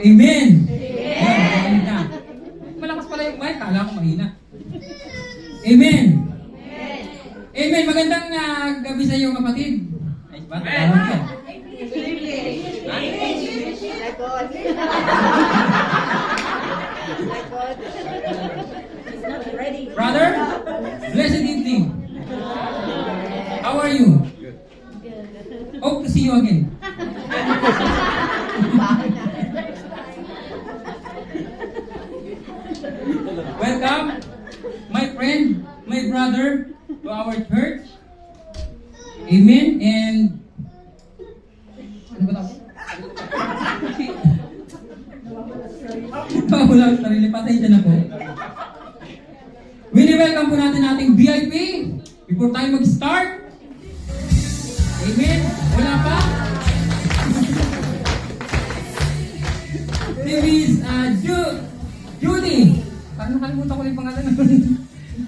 Amen! Amen! Malakas pala yung mic, kala ko mahina. Amen! Amen! Magandang gabi sa iyo, kapatid. Ay, ba? Tawag ka. Brother, blessed evening. How are you? Hope to see you again. Welcome, my friend, my brother, to our church. Amen. And ano ba tawag? Wala sa sarili, pasensya na po. Wini-welcome po natin ating VIP before tayo mag-start. Amen. Wala pa? Si Miss Judy. Parang nakalimutan ko yung pangalan nun.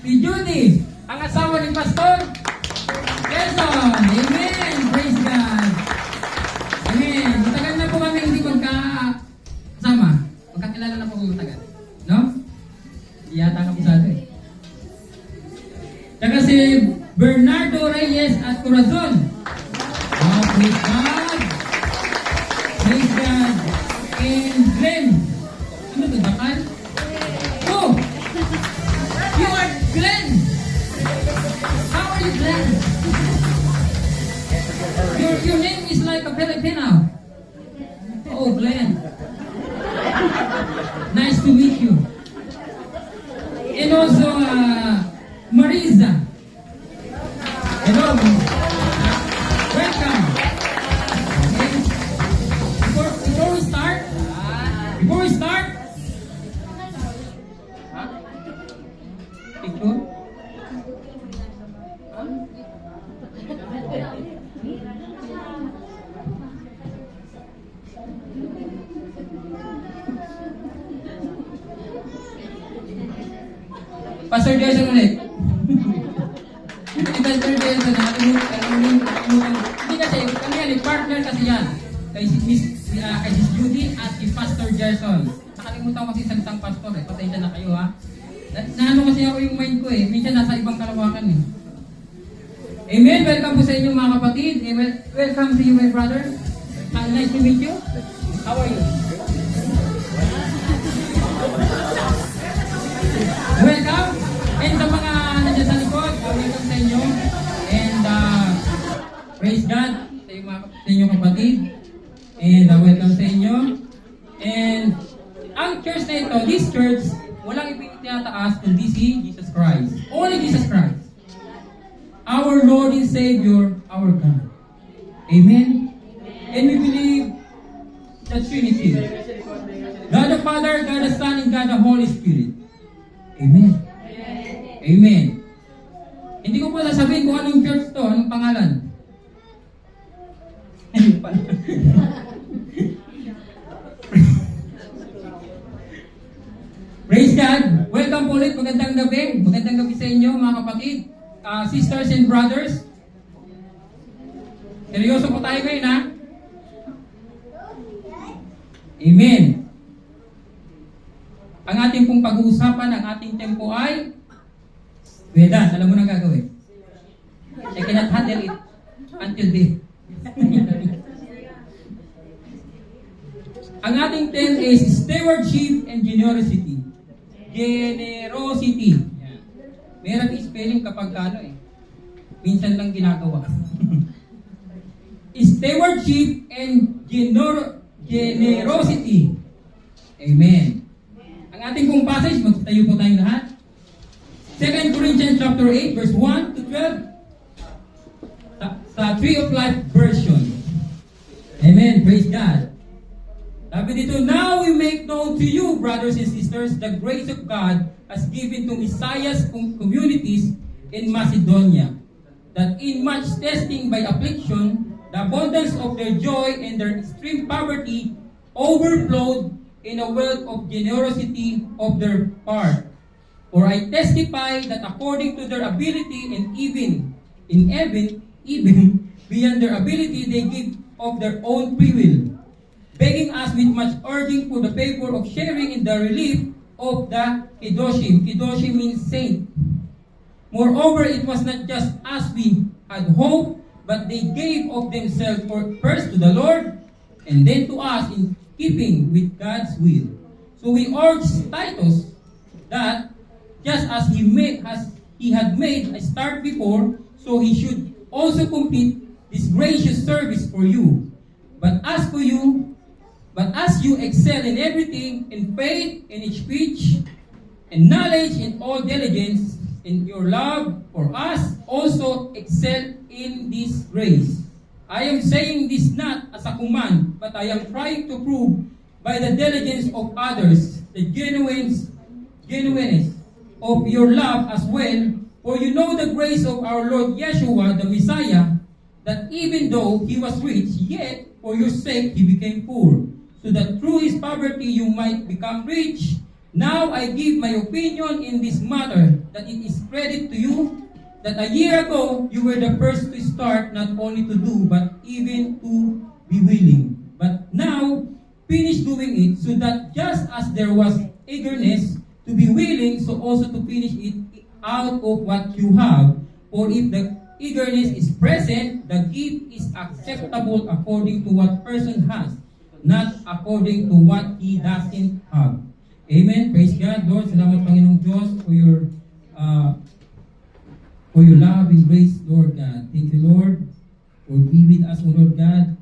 Si Judy, ang asawa ni Pastor Nelson. Amen. Praise God. Amen. Matagal na po kami hindi magkasama. Magkakilala na po kami matagal. No? Iyata ka po sa atin. Tsaka si Bernardo Reyes at Corazon. ka now? Oh, Glenn. Nice to meet you. And also, Marisa. Hello. Welcome. Okay. Before we start, picture? Pastor Jason ulit. Si Pastor Jason, hindi kasi, kami yan, partner kasi yan. Kay Sis Judy at si Pastor Jason. Nakalimutan ko kasi salitang pastor eh. Patay na kayo ha. Naano kasi ako yung mind ko eh. Minsan nasa ibang kalawakan eh. Amen. Welcome po sa inyo mga kapatid. Amen. Welcome to you my brother. Nice to meet you. How are you? Welcome. And sa mga nandiyan sa likod, welcome sa inyo. And praise God sa inyo kapatid. And welcome sa inyo. And ang church na ito, this church, walang ipinatataas kundi si Jesus Christ. Only Jesus Christ. Our Lord and Savior, our God. Amen? And we believe the Trinity. God the Father, God the Son, and God the Holy Spirit. Amen. Amen. Hindi ko po sasabihin kung anong church to, anong pangalan. Praise God. Welcome po ulit. Magandang gabi. Magandang gabi sa inyo mga kapatid. Sisters and brothers. Seryoso po tayo ngayon ha. Amen. Ang ating pong pag-uusapan, ang ating tempo ay Vedas. Alam mo na gagawin. I cannot handle it until death. Ang ating theme is stewardship and generosity. Generosity. Meron spelling kapag ano eh. Minsan lang ginagawa. Stewardship and generosity. Amen. Ang ating pong passage, magtayo po tayong lahat. 2 Corinthians chapter 8, verse 1 to 12. Sa Tree of Life version. Amen. Praise God. Sabi dito, now we make known to you, brothers and sisters, the grace of God as given to Messiah's communities in Macedonia, that in much testing by affliction, the abundance of their joy and their extreme poverty overflowed in a wealth of generosity of their part. For I testify that according to their ability and even beyond their ability, they give of their own free will, begging us with much urging for the favor of sharing in the relief of the Kedoshim. Kedoshim means saint. Moreover, it was not just as we had hoped, but they gave of themselves first to the Lord, and then to us in keeping with God's will. So we urge Titus that just as he had made a start before, so he should also complete this gracious service for you. But as you excel in everything, in faith, in speech, in knowledge, in all diligence, in your love for us, also excel in this grace. I am saying this not as a command, but I am trying to prove by the diligence of others the genuineness of your love as well. For you know the grace of our Lord Yeshua, the Messiah, that even though he was rich, yet for your sake he became poor, so that through his poverty you might become rich. Now I give my opinion in this matter, that it is credit to you that a year ago you were the first to start, not only to do, but even to be willing. But now finish doing it, so that just as there was eagerness to be willing, so also to finish it out of what you have. For if the eagerness is present, the gift is acceptable according to what person has, not according to what he doesn't have. Amen. Praise God. Lord, salamat Panginoong Diyos for your love and grace, Lord God. Thank you, Lord, for be with us, O Lord God.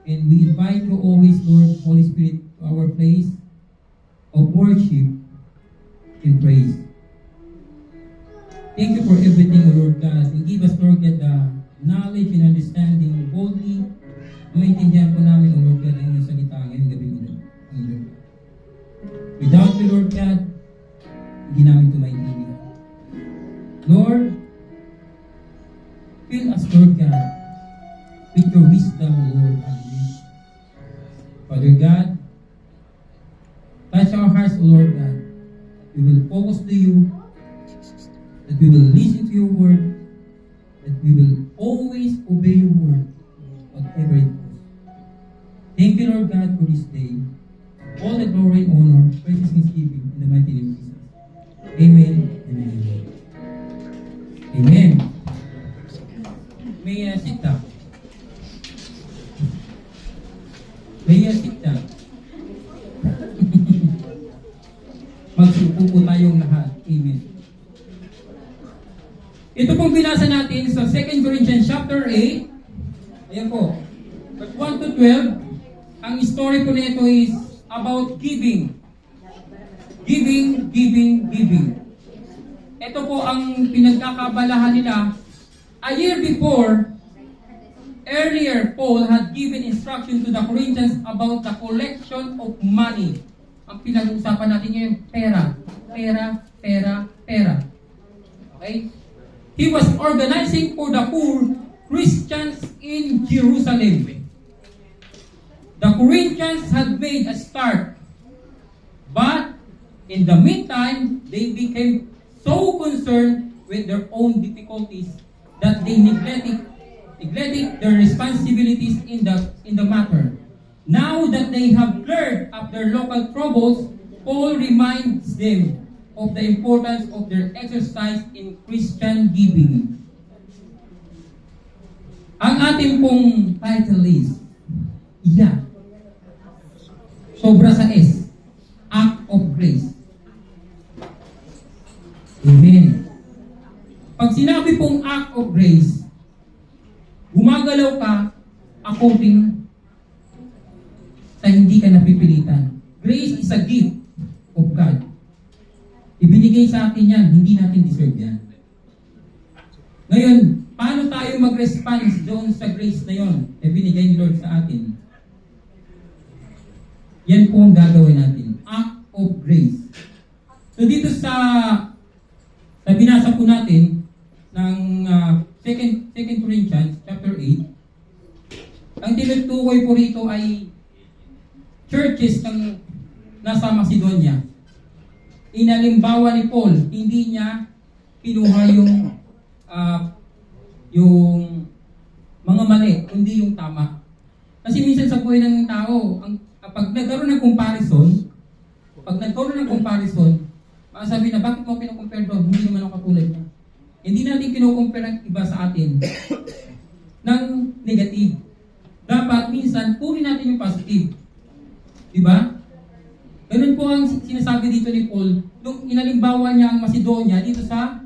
And invite you always, Lord, Holy Spirit, to our place of worship and praise. Thank you for everything, O Lord God. You give us, Lord God, the knowledge and understanding boldly. Maintindihan po namin, O Lord God, ang iyong salita ngayong gabi, O Lord. Without you, Lord God, hindi namin ito maintindihan. Lord, fill us, Lord God, with your wisdom, O Lord. Hallelujah. Father God, touch our hearts, O Lord God. We will focus to you, that we will listen to your word, that we will always obey your word, whatever it was. Thank you, Lord God, for this day. All the glory and honor, praises and thanksgiving in the mighty name of Jesus. Amen and amen. Amen. May sit down. May sit down. Magsupo po tayong lahat. Amen. Ito pong binasa natin sa 2 Corinthians chapter 8. Ayan po. Verse 1 to 12. Ang story po nito is about giving. Giving, giving, giving. Ito po ang pinagkakabalahan nila. A year before, earlier, Paul had given instruction to the Corinthians about the collection of money. Ang pinag-uusapan natin ngayon, pera. Pera, pera, pera. Okay? He was organizing for the poor Christians in Jerusalem. The Corinthians had made a start. But, in the meantime, they became so concerned with their own difficulties that they neglected their responsibilities in the matter. Now that they have cleared up their local troubles, Paul reminds them of the importance of their exercise in Christian giving. Ang ating pong title is, sobra sa S, Act of Grace. Amen. Pag sinabi pong Act of Grace, gumagalaw ka according sa hindi ka napipilitan. Grace is a gift of God. Ibinigay sa atin yan, hindi natin deserve yan. Ngayon, paano tayo mag-response doon sa grace na yon? Ibinigay ni Lord sa atin. Yan po ang gagawin natin. Act of grace. So dito sa binasa po natin ng 2 Corinthians chapter 8, ang tinutukoy po rito ay churches ng nasa Macedonia. Inalimbawa ni Paul, hindi niya kinuha yung mga mali, hindi yung tama. Kasi minsan sa buhay ng tao, pag nagkaroon ng comparison, masasabi na, bakit mo kinukompare doon? Hindi naman ako katulad niya. Hindi natin kinukompare ang iba sa atin ng negative. Dapat minsan, puri natin yung positive. Diba? Ganun po ang sinasabi dito ni Paul, nung inalimbawa niya ang Macedonia dito sa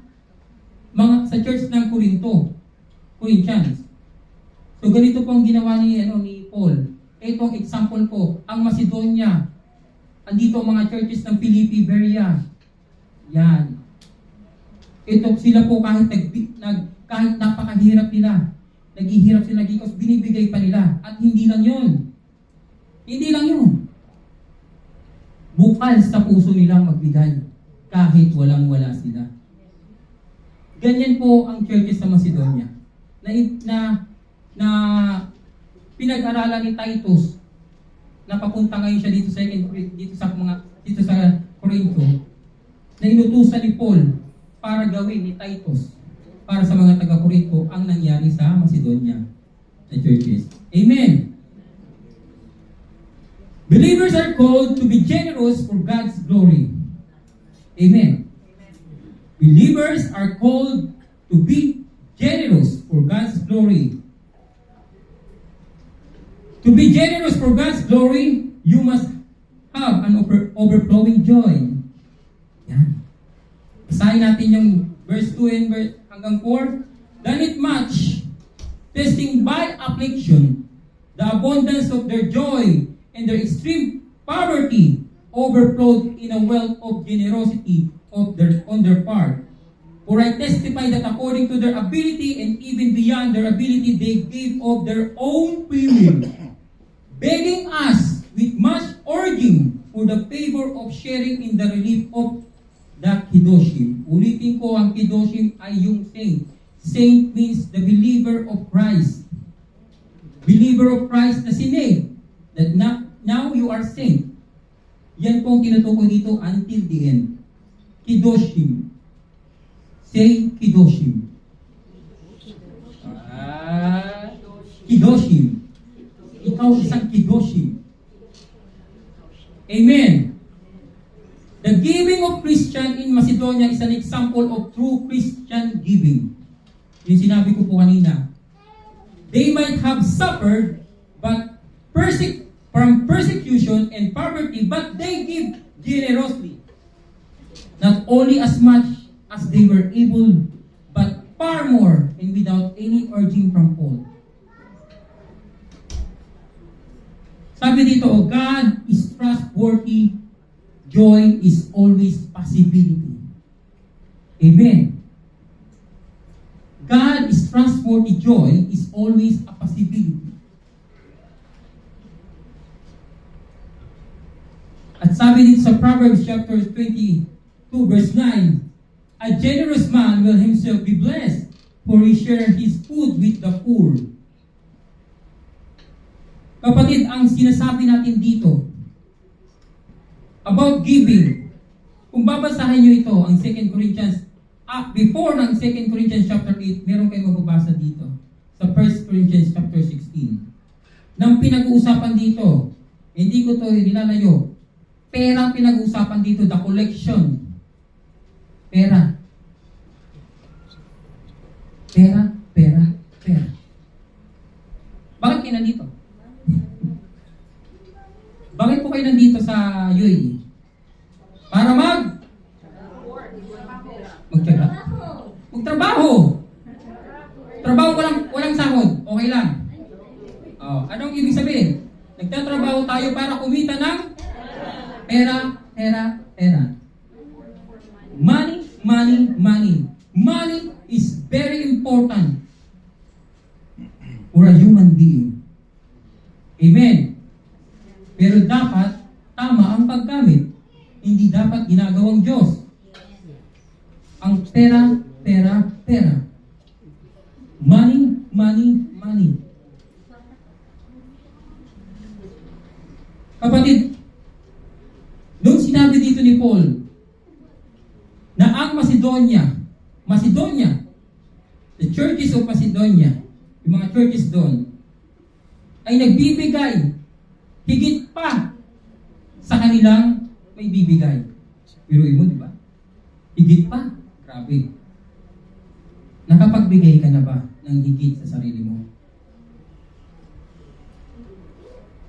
church ng Corinthians. So ganito po ang ginawa ni Paul. Ito ang example po, ang Macedonia. Andito ang mga churches ng Philippi, Berea. Yan. Ito sila po kahit napakahirap nila. Naghihirap sila because binibigay pa nila. At hindi lang yun. Bukal sa puso nilang magbigay kahit walang-wala sila. Ganyan po ang churches sa Macedonia. Na pinag-aralan ni Titus na papunta ngayon siya dito sa Corinto, na inutusan ni Paul para gawin ni Titus para sa mga taga-Corinto ang nangyari sa Macedonia na churches. Amen. Believers are called to be generous for God's glory. Amen. Believers are called to be generous for God's glory. To be generous for God's glory, you must have an overflowing joy. Yan. Basahin natin yung verse 2 and hanggang 4. Done it much, testing by affliction, The abundance of their joy and their extreme poverty overflowed in a wealth of generosity on their part. For I testify that according to their ability and even beyond their ability, they gave of their own free will, begging us with much urging for the favor of sharing in the relief of the Kedoshim. Ulitin ko, ang Kedoshim ay yung saint. Saint means the believer of Christ. Believer of Christ na sinave. That now you are saint. Yan po ang tinutukoy dito until the end. Kedoshim. Say Kedoshim. Kedoshim. Ikaw isang Kedoshim. Amen. The giving of Christian in Macedonia is an example of true Christian giving. Yung sinabi ko po kanina. They might have suffered but from persecution and poverty, but they give generously. Not only as much as they were able, but far more and without any urging from Paul. Sabi dito, God is trustworthy. Joy is always possibility. Amen. God is trustworthy. Joy is always a possibility. At sabi dito sa Proverbs chapter 22 verse 9, a generous man will himself be blessed, for he shares his food with the poor. Kapatid, ang sinasabi natin dito about giving, kung babasahin nyo ito, ang 2 Corinthians, before ng 2 Corinthians chapter 8, meron kayong mababasa dito sa 1 Corinthians chapter 16. Nang pinag-uusapan dito, hindi ko to nilalayo, pera pinag-uusapan dito, the collection. Pera. Pera, pera, pera. Bakit kayo nandito? Bakit po kayo nandito sa UAE? Para magtrabaho. Trabaho walang sahod. Okay lang. Anong ibig sabihin? Nagtatrabaho tayo para kumita ng pera, pera, pera. Money, money, money. Money is very important for a human being. Amen. Pero dapat tama ang paggamit. Hindi dapat ginagawang Diyos. Ang pera, pera, pera. Money, money, money. Kapatid, nung sinabi dito ni Paul na ang Macedonia, the churches of Macedonia, yung mga churches doon, ay nagbibigay higit pa sa kanilang may bibigay. Biruin mo, di ba? Higit pa. Grabe. Nakapagbigay ka na ba ng higit sa sarili mo?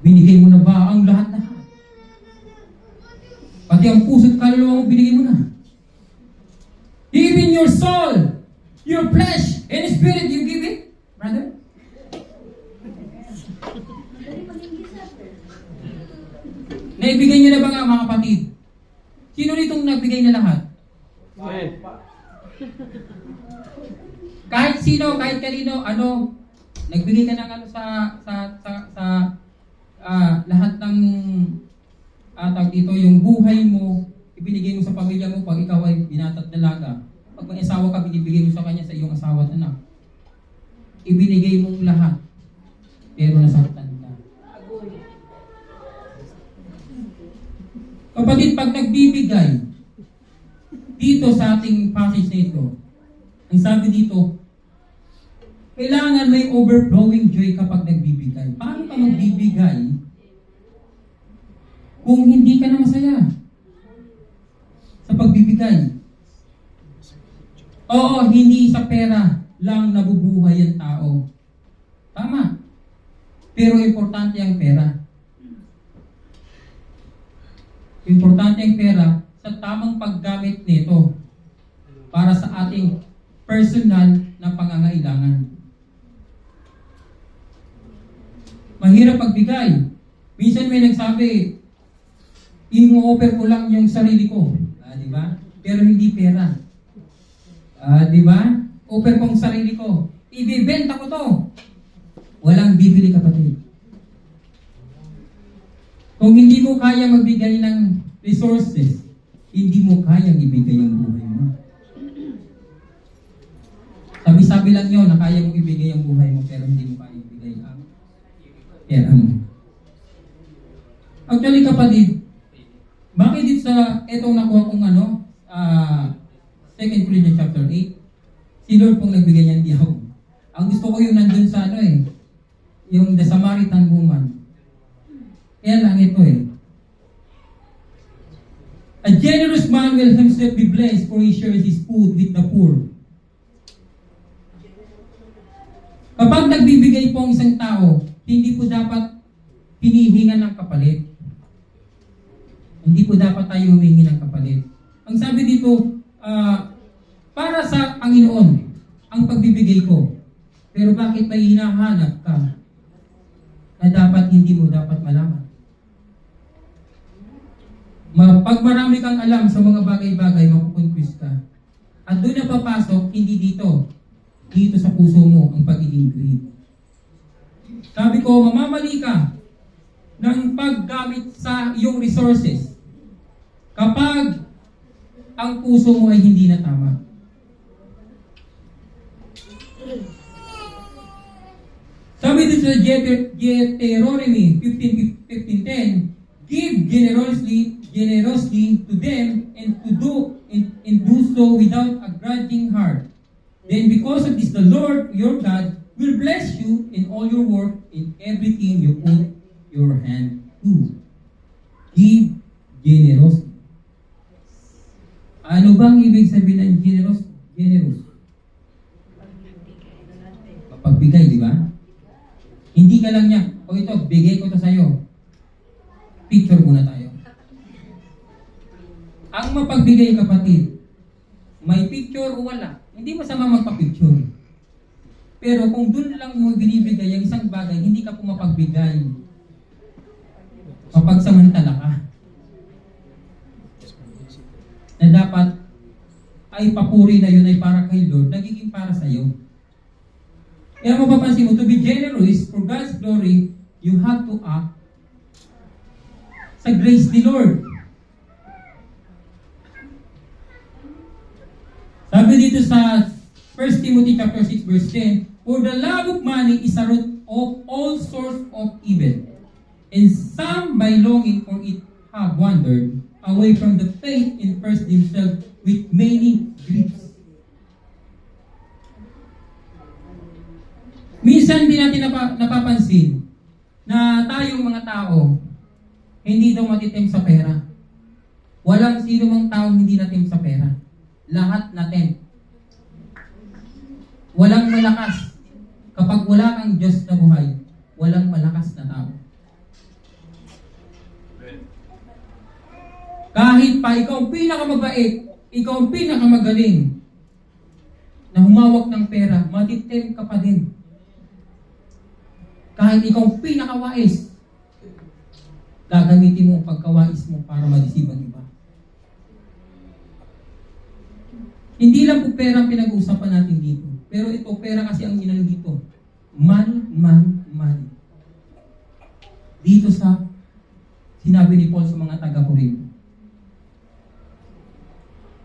Binigay mo na ba ang lahat-lahat? Pati ang puso't kaluluwa mo, binigay mo na. Even your soul, your flesh, and spirit, you give it, brother? Naibigay niyo na ba nga mga kapatid? Sino nitong nagbigay na lahat? Kahit sino, kahit kanino, nagbigay ka ng sa lahat ng tawag dito, yung buhay mo, ibinigay mo sa pamilya mo pag ikaw ay binata at dalaga. Pag may asawa ka, binibigay mo sa kanya sa iyong asawa at anak. Ibinigay mong lahat. Pero nasaktan ka. Kapatid, pag nagbibigay dito sa ating passage na ito, ang sabi dito, kailangan may overflowing joy kapag nagbibigay. Paano ka magbibigay kung hindi ka na masaya sa pagbibigay? Oo, hindi sa pera lang nabubuhay ang tao. Tama. Pero importante ang pera. Importante ang pera sa tamang paggamit nito para sa ating personal na pangangailangan. Mahirap magbigay. Minsan may nagsabi, i-offer ko lang yung sarili ko. Di ba? Pero hindi pera. Di ba? Offer ko ang sarili ko. Ibibenta ko to. Walang bibili, kapatid. Kung hindi mo kaya magbigay ng resources, hindi mo kayang ibigay ang buhay mo. Sabi-sabi lang yun na kaya mong ibigay ang buhay mo pero hindi mo kaya ibigay ang pera mo. Actually, kapatid, bakit dito sa etong nakuha kong 2 Corinthians chapter 8, si Lord pong nagbigay niyan, hindi ako. Ang gusto ko yung nandun sa yung the Samaritan woman. Kaya lang ito A generous man will himself be blessed for he shares his food with the poor. Kapag nagbibigay po ang isang tao, hindi po dapat hinihingan ng kapalit. Hindi po dapat tayo humingi ng kapalit. Ang sabi dito, para sa Panginoon, ang pagbibigay ko. Pero bakit may hinahanap ka na dapat hindi mo dapat malaman? Pag marami kang alam sa mga bagay-bagay, makukonfuse ka. At doon na papasok, hindi dito sa puso mo ang pagiging greed. Sabi ko, mamamali ka ng paggamit sa iyong resources kapag ang puso mo ay hindi na tama. Sabi dito sa Deuteronomy 15:10, give generously to them and do so without a grudging heart. Then because of this, the Lord your God will bless you in all your work, in everything you put your hand to. Give generously. Ano bang ibig sabihin ng generous? Mapagbigay, di ba? Hindi ka lang niya, ito, bigay ko to sa'yo. Picture muna tayo. Ang mapagbigay, kapatid, may picture o wala, hindi masama magpa-picture. Pero kung doon lang mo binibigay ang isang bagay, hindi ka pumapagbigay. Mapagsamantala ka. Na dapat ay papuri na yun ay para kay Lord, nagiging para sa iyo. Kaya mapapansin mo, to be generous for God's glory, you have to act sa grace ni Lord. Sabi dito sa 1 Timothy chapter 6 verse 10, for the love of money is a root of all sorts of evil, and some by longing for it have wandered away from the faith and impressed themselves with many griefs. Minsan din natin napapansin na tayong mga tao hindi daw matitim sa pera. Walang sino mang tao hindi natim sa pera. Lahat natin. Walang malakas. Kapag wala kang Diyos na buhay, walang malakas na tao. Kahit pa ikaw ang pinakamabait, ikaw ang pinakamagaling na humawak ng pera, matitim ka pa din. Kahit ikaw ang pinakawais, gagamitin mo ang pagkawais mo para madisib ang iba. Hindi lang po pera ang pinag-uusapan natin dito. Pero ito, pera kasi ang inano dito. Money. Dito sa sinabi ni Paul sa mga taga-Corinto.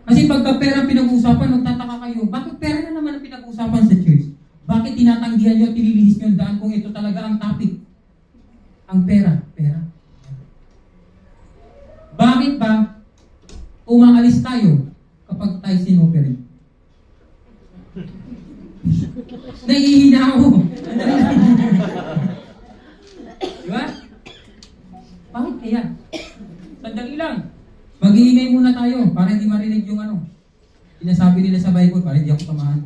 Kasi pagka pera ang pinag-uusapan, magtataka kayo, bakit pera na naman ang pinag-uusapan sa church? Bakit tinatanggihan nyo at tililihis nyo ang daan kung ito talaga ang topic? Ang pera. Bakit ba umaalis tayo kapag tayo sinoperate? Nahihina ako. Diba? Bakit kaya? Sandali lang. Mag-iingay muna tayo para hindi marinig yung sinasabi nila sa Bible para hindi ako tamahan.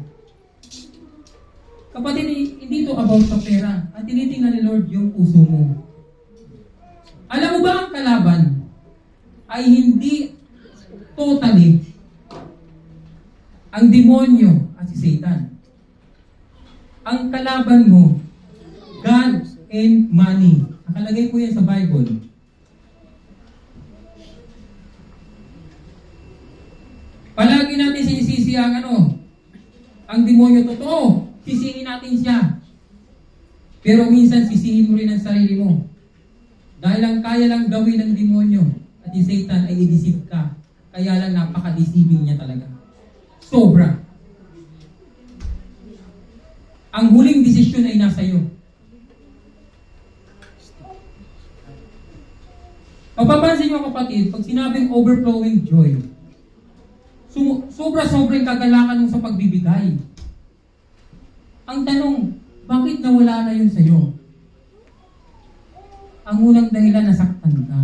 Kapatid, hindi ito about sa pera. At tinitingnan ni Lord yung puso mo. Alam mo ba ang kalaban ay hindi totally ang demonyo at si Satan. Ang kalaban mo, God and money. Nakalagay po yan sa Bible. Palagi natin sinisisi ang ang demonyo. Totoo, sisihin natin siya. Pero minsan sisihin mo rin ang sarili mo. Dahil ang kaya lang gawin ng demonyo at ni Satan ay i-deceive ka. Kaya lang napaka-deceiving niya talaga. Sobra. Ang huling desisyon ay nasa iyo. Mapapansin mo kapatid, pag sinabing overflowing joy, sobra-sobrang kagalakan mo sa pagbibigay. Ang tanong, bakit nawala na yun sa'yo? Ang unang dahilan, nasaktan ka.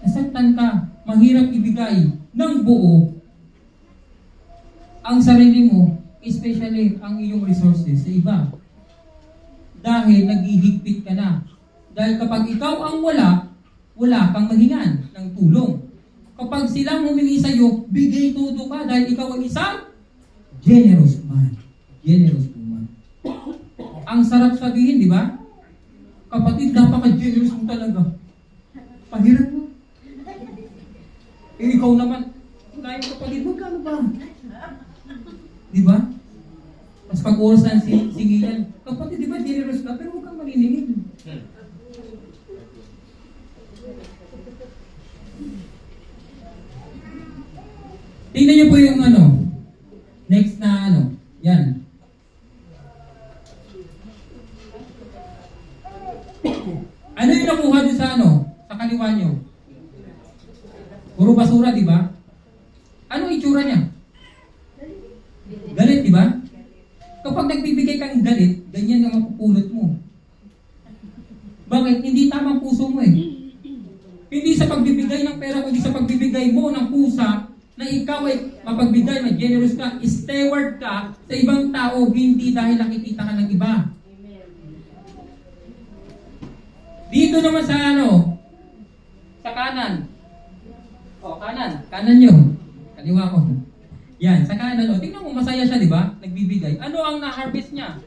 Nasaktan ka, mahirap ibigay ng buo ang sarili mo, especially ang iyong resources sa iba. Dahil naghihigpit ka na. Dahil kapag ikaw ang wala kang mahingan ng tulong. Kapag silang humingi sa iyo, bigay todo ka dahil ikaw ang isang generous man. Generous woman. Ang sarap sabihin, di ba? Kapatid, napaka-generous mo talaga. Pahirap mo. Ikaw naman, tayo kapatid, magkano ba? Di ba? Mas pag oras na singilan, kapatid, di ba generous ka, pero huwag kang maniningin. Tingnan niyo po yung next na yan. Ano yung nakuha doon sa sa kaliwa niyo? Puro basura, di ba? Ano itsura niya? Galit, di ba? Kapag nagbibigay kang galit, ganyan ang mapupulot mo. Bakit? Hindi tamang puso mo eh. Hindi sa pagbibigay ng pera, kundi sa pagbibigay mo ng pusa na ikaw ay mapagbigay, mag-generous ka, steward ka sa ibang tao, hindi dahil nakikita ka ng iba. Dito naman sa sa kanan. Kanan nyo. Kaliwa ko. Yan, sa kanan. Tingnan mo, masaya siya, di ba? Nagbibigay. Ano ang na-harvest niya?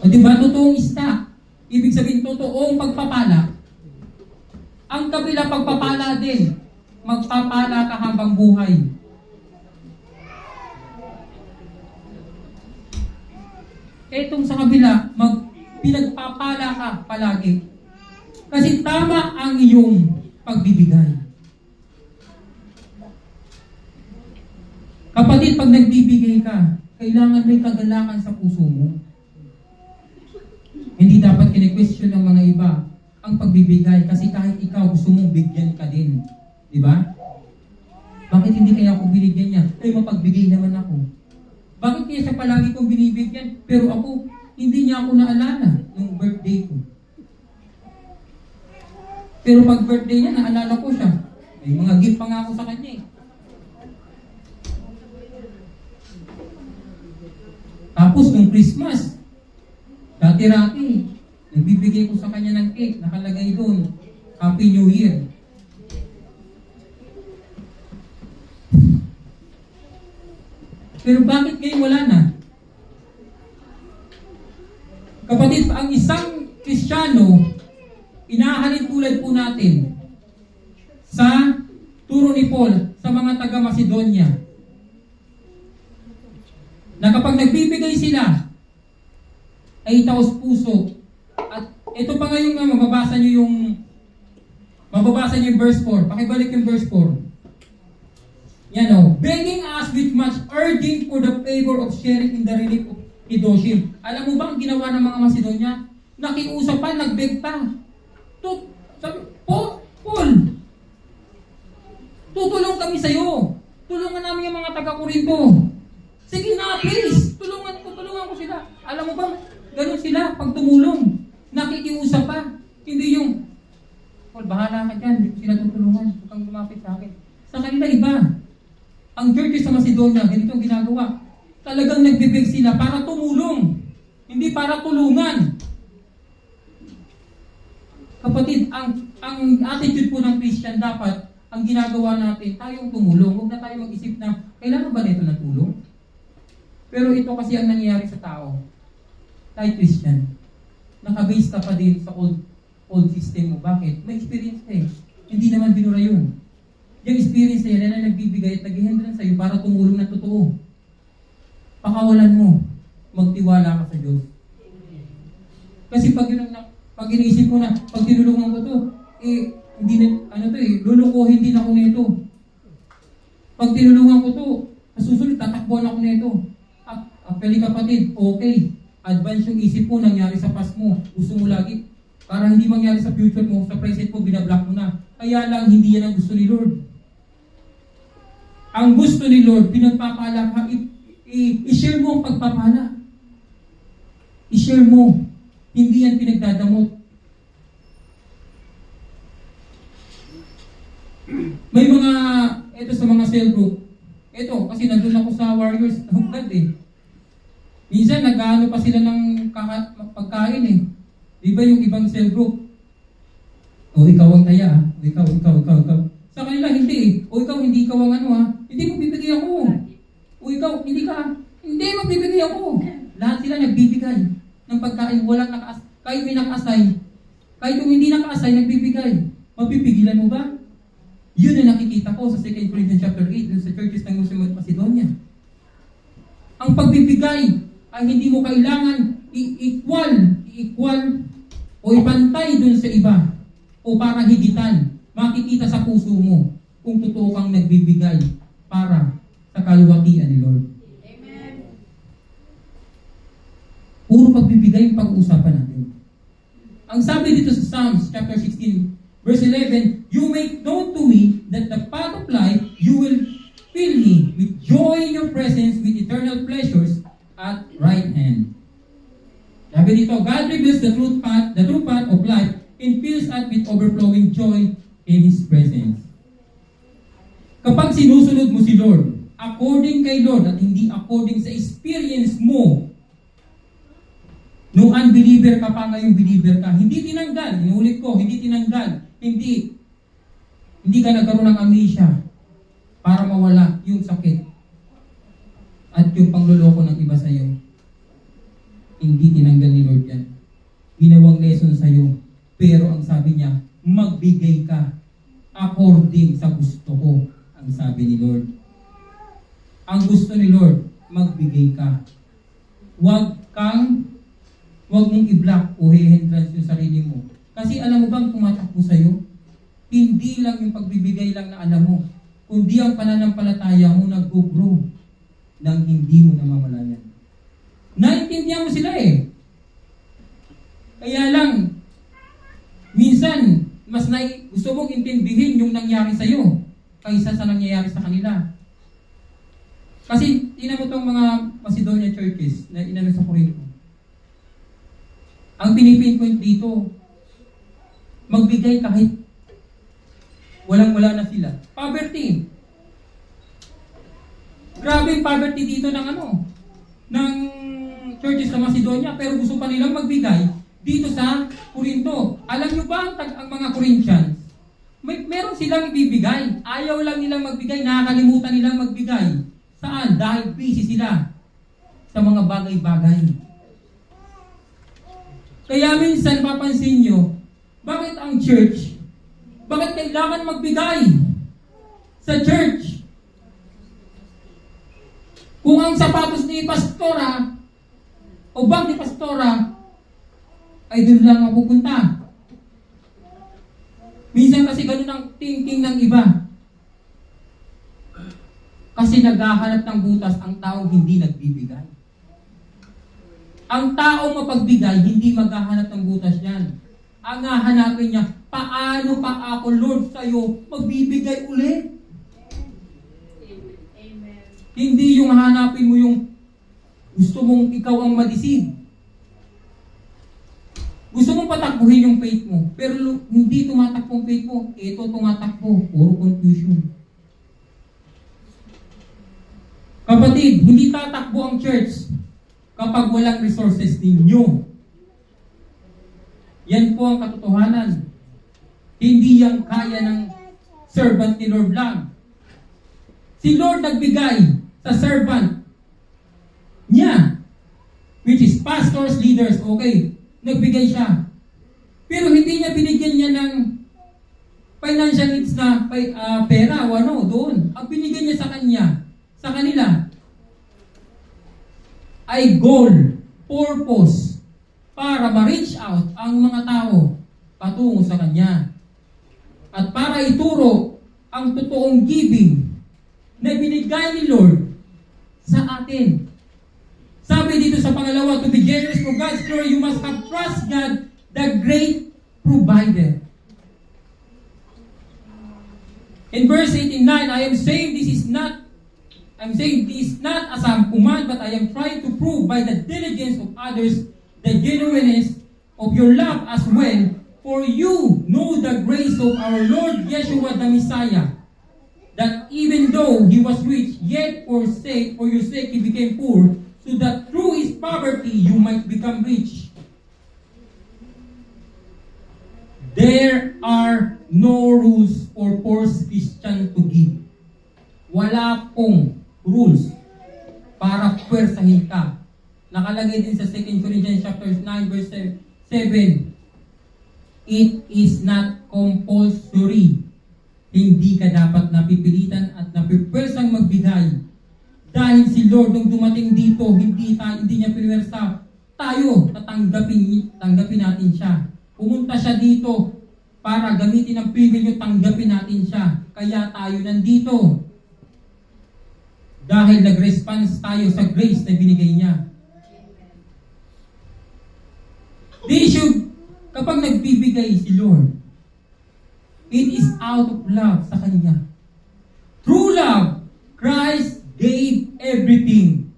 Di ba? Totoong ista. Ibig sabihin, totoong pagpapala. Ang kabila, pagpapala din. Magpapala ka habang buhay. Etong sa kabila, pinagpapala ka palagi. Kasi tama ang iyong pagbibigay. Kapatid, pag nagbibigay ka, kailangan may kagalakan sa puso mo. Hindi dapat kine-question ng mga iba ang pagbibigay kasi kahit ikaw gusto mong bigyan ka din. Di ba? Bakit hindi kaya ako binigyan niya? Mapagbigay naman ako. Bakit kaya siya palagi kong binibigyan? Pero ako, hindi niya ako naalala nung birthday ko. Pero pag birthday niya, naalala ko siya. May mga gift pa nga ako sa kanya eh. Tapos nung Christmas, dati-rati, nagbibigay ko sa kanya ng cake, nakalagay doon, Happy New Year. Pero bakit ngayon wala na? Kapatid, ang isang Kristiyano, inahalin tulad po natin sa turo ni Paul sa mga taga-Macedonia na kapag nagbibigay sila ay taos puso. At ito pa ngayon mababasa niyo yung verse 4. Pakibalik yung verse 4. Yan begging us with much urging for the favor of sharing in the relief of Hidoshim. Alam mo ba ang ginawa ng mga Macedonia? Nakiusap pa, nagbeg pa. Sabi, Paul, tutulong kami sa'yo. Tulungan namin yung mga taga-Corinto. Sige na, please. Tulungan ko sila. Alam mo ba, ganun sila pag tumulong. Nakikiusap pa. Hindi yung, Paul, bahala ka dyan. Hindi ko sila tutulungan. Huwag kang lumapit sa akin. Sa kanila iba. Ang churches sa Macedonia, ganito ang ginagawa. Talagang nagbibig sila para tumulong. Hindi para tulungan. Kapatid, ang attitude po ng Christian dapat, ang ginagawa natin, tayong tumulong. Huwag na tayo mag-isip na, kailangan ba nito ng tulong? Pero ito kasi ang nangyayari sa tao. Tayo Christian. nakabase ka pa din sa old system mo. Bakit? May experience ka eh. Hindi naman binura yun. Yung experience na yan na nagbibigay at nag-hindrance sa'yo para tumulong na totoo. Pakawalan mo. Magtiwala ka sa Diyos. Kasi pag iniisip mo na, pag tinulungan ko to, hindi na, lulukuhin din ako nito. Pag tinulungan ko to, susunod, tatakbuhan ako nito. Actually kapatid, okay. Advance yung isip mo, nangyari sa past mo. Gusto mo lagi, para hindi mangyari sa future mo, sa present mo, binablock mo na. Kaya lang, hindi yan ang gusto ni Lord. Ang gusto ni Lord, pinagpapala ka, i-share mo ang pagpapala. I-share mo. Hindi yan pinagdadamot. May mga, ito sa mga cell group, ito, kasi nandun ako sa Warriors of God eh. Minsan, nag-ano pa sila ng pagkain eh. Di ba yung ibang cell group? O ikaw ang taya, ikaw. Sa kanila, hindi eh. O ikaw, hindi ikaw ang ano ha. Hindi mo bibigay ako. O ikaw, hindi ka. Hindi mo bibigay ako. Lahat sila nagbibigay ng pagkain. Walang kahit may naka-assign. Kahit kung hindi naka-assign, nagbibigay. Mapipigilan mo ba? Yun ang nakikita ko sa 2 Corinthians chapter 8 dun sa churches ng Muslim Macedonia. Ang pagbibigay ay hindi mo kailangan i-equal o ipantay dun sa iba o para higitan. Makikita sa puso mo kung totoo kang nagbibigay para sa kaluwalhatian ni Lord. Amen. Puro pagbibigay yung pag-uusapan natin. Ang sabi dito sa Psalms chapter 16 verse 11, "You make known to me that the path of life, you will fill me with joy in your presence, with eternal pleasures at right hand." Sabi dito, God reveals the true path of life and fills us with overflowing joy in His presence. Kapag sinusunod mo si Lord, according kay Lord at hindi according sa experience mo, nung unbeliever ka pa ngayong believer ka, hindi tinanggal, inulit ko, hindi tinanggal, hindi ka nagkaroon ng amnesia para mawala yung sakit at yung pangluloko ng iba sa iyo. Hindi tinanggal ni Lord yan. Ginawang lesson sa iyo. Pero ang sabi niya, magbigay ka according sa gusto ko, ang sabi ni Lord. Ang gusto ni Lord, magbigay ka. Huwag mong i-block o i-hindrance yung sarili mo. Kasi alam mo bang tumatakbo sa'yo? Hindi lang yung pagbibigay lang na alam mo, kundi ang pananampalataya mo nag-grow nang hindi mo namamalayan. Naintindihan mo sila eh. Kaya lang, minsan, mas gusto mong intindihin yung nangyari sa'yo kaysa sa nangyayari sa kanila. Kasi, tingnan mo itong mga Macedonia churches na inano sa Corinto. Ang pinipinpoint dito, magbigay kahit walang-wala na sila. Poverty. Grabe yung poverty dito ng churches sa Macedonia, pero gusto pa nilang magbigay dito sa Corinto. Alam nyo ba ang mga Corinthians? Meron silang bibigay. Ayaw lang nilang magbigay, nakakalimutan nilang magbigay. Saan? Dahil busy sila sa mga bagay-bagay. Kaya minsan papansin nyo, bakit ang church, bakit kailangan magbigay sa church? Kung ang sapatos ni pastora o bag ni pastora ay doon lang mapupunta. Minsan kasi ganun ang thinking ng iba. Kasi naghahanap ng butas ang taong hindi nagbibigay. Ang taong mapagbigay, hindi maghahanap ng butas yan. Ang hahanapin niya, paano pa ako, Lord, sa'yo magbibigay ulit? Amen. Hindi yung hanapin mo yung gusto mong ikaw ang madeceive. Gusto mong patakbuhin yung faith mo, pero hindi tumatakbo ang faith mo. Ito tumatakbo, puro confusion. Kapatid, hindi tatakbo ang church kapag walang resources ninyo. Yan po ang katotohanan. Hindi yan kaya ng servant ni Lord lang. Si Lord nagbigay sa servant niya, which is pastors, leaders. Okay, nagbigay siya. Pero hindi niya binigyan niya ng financial needs na pera o ano doon. Ang binigyan niya sa kanila, ay goal, purpose, para ma-reach out ang mga tao patungo sa kanya. At para ituro ang totoong giving na binigay ni Lord sa atin. Sabi dito sa pangalawa, to be generous for God's glory, you must have trust God, the great provider. In verse 89, I am saying this not as a command, but I am trying to prove by the diligence of others the genuineness of your love as well. For you know the grace of our Lord Yeshua the Messiah, that even though he was rich, yet for your sake he became poor, so that through his poverty you might become rich. There are no rules for force Christian to give. Wala pong rules para pwersahin ka. Nakalagay din sa 2 Corinthians chapter 9 verse 7. It is not compulsory. Hindi ka dapat napipilitan at napipwersang magbigay. Dahil si Lord nung dumating dito, hindi niya pinwersa tayo, tanggapin natin siya. Pumunta siya dito para gamitin ang privilege, tanggapin natin siya. Kaya tayo nandito. Dahil nag-response tayo sa grace na binigay niya. The issue, kapag nagbibigay si Lord, it is out of love sa Kanya. True love, Christ gave everything,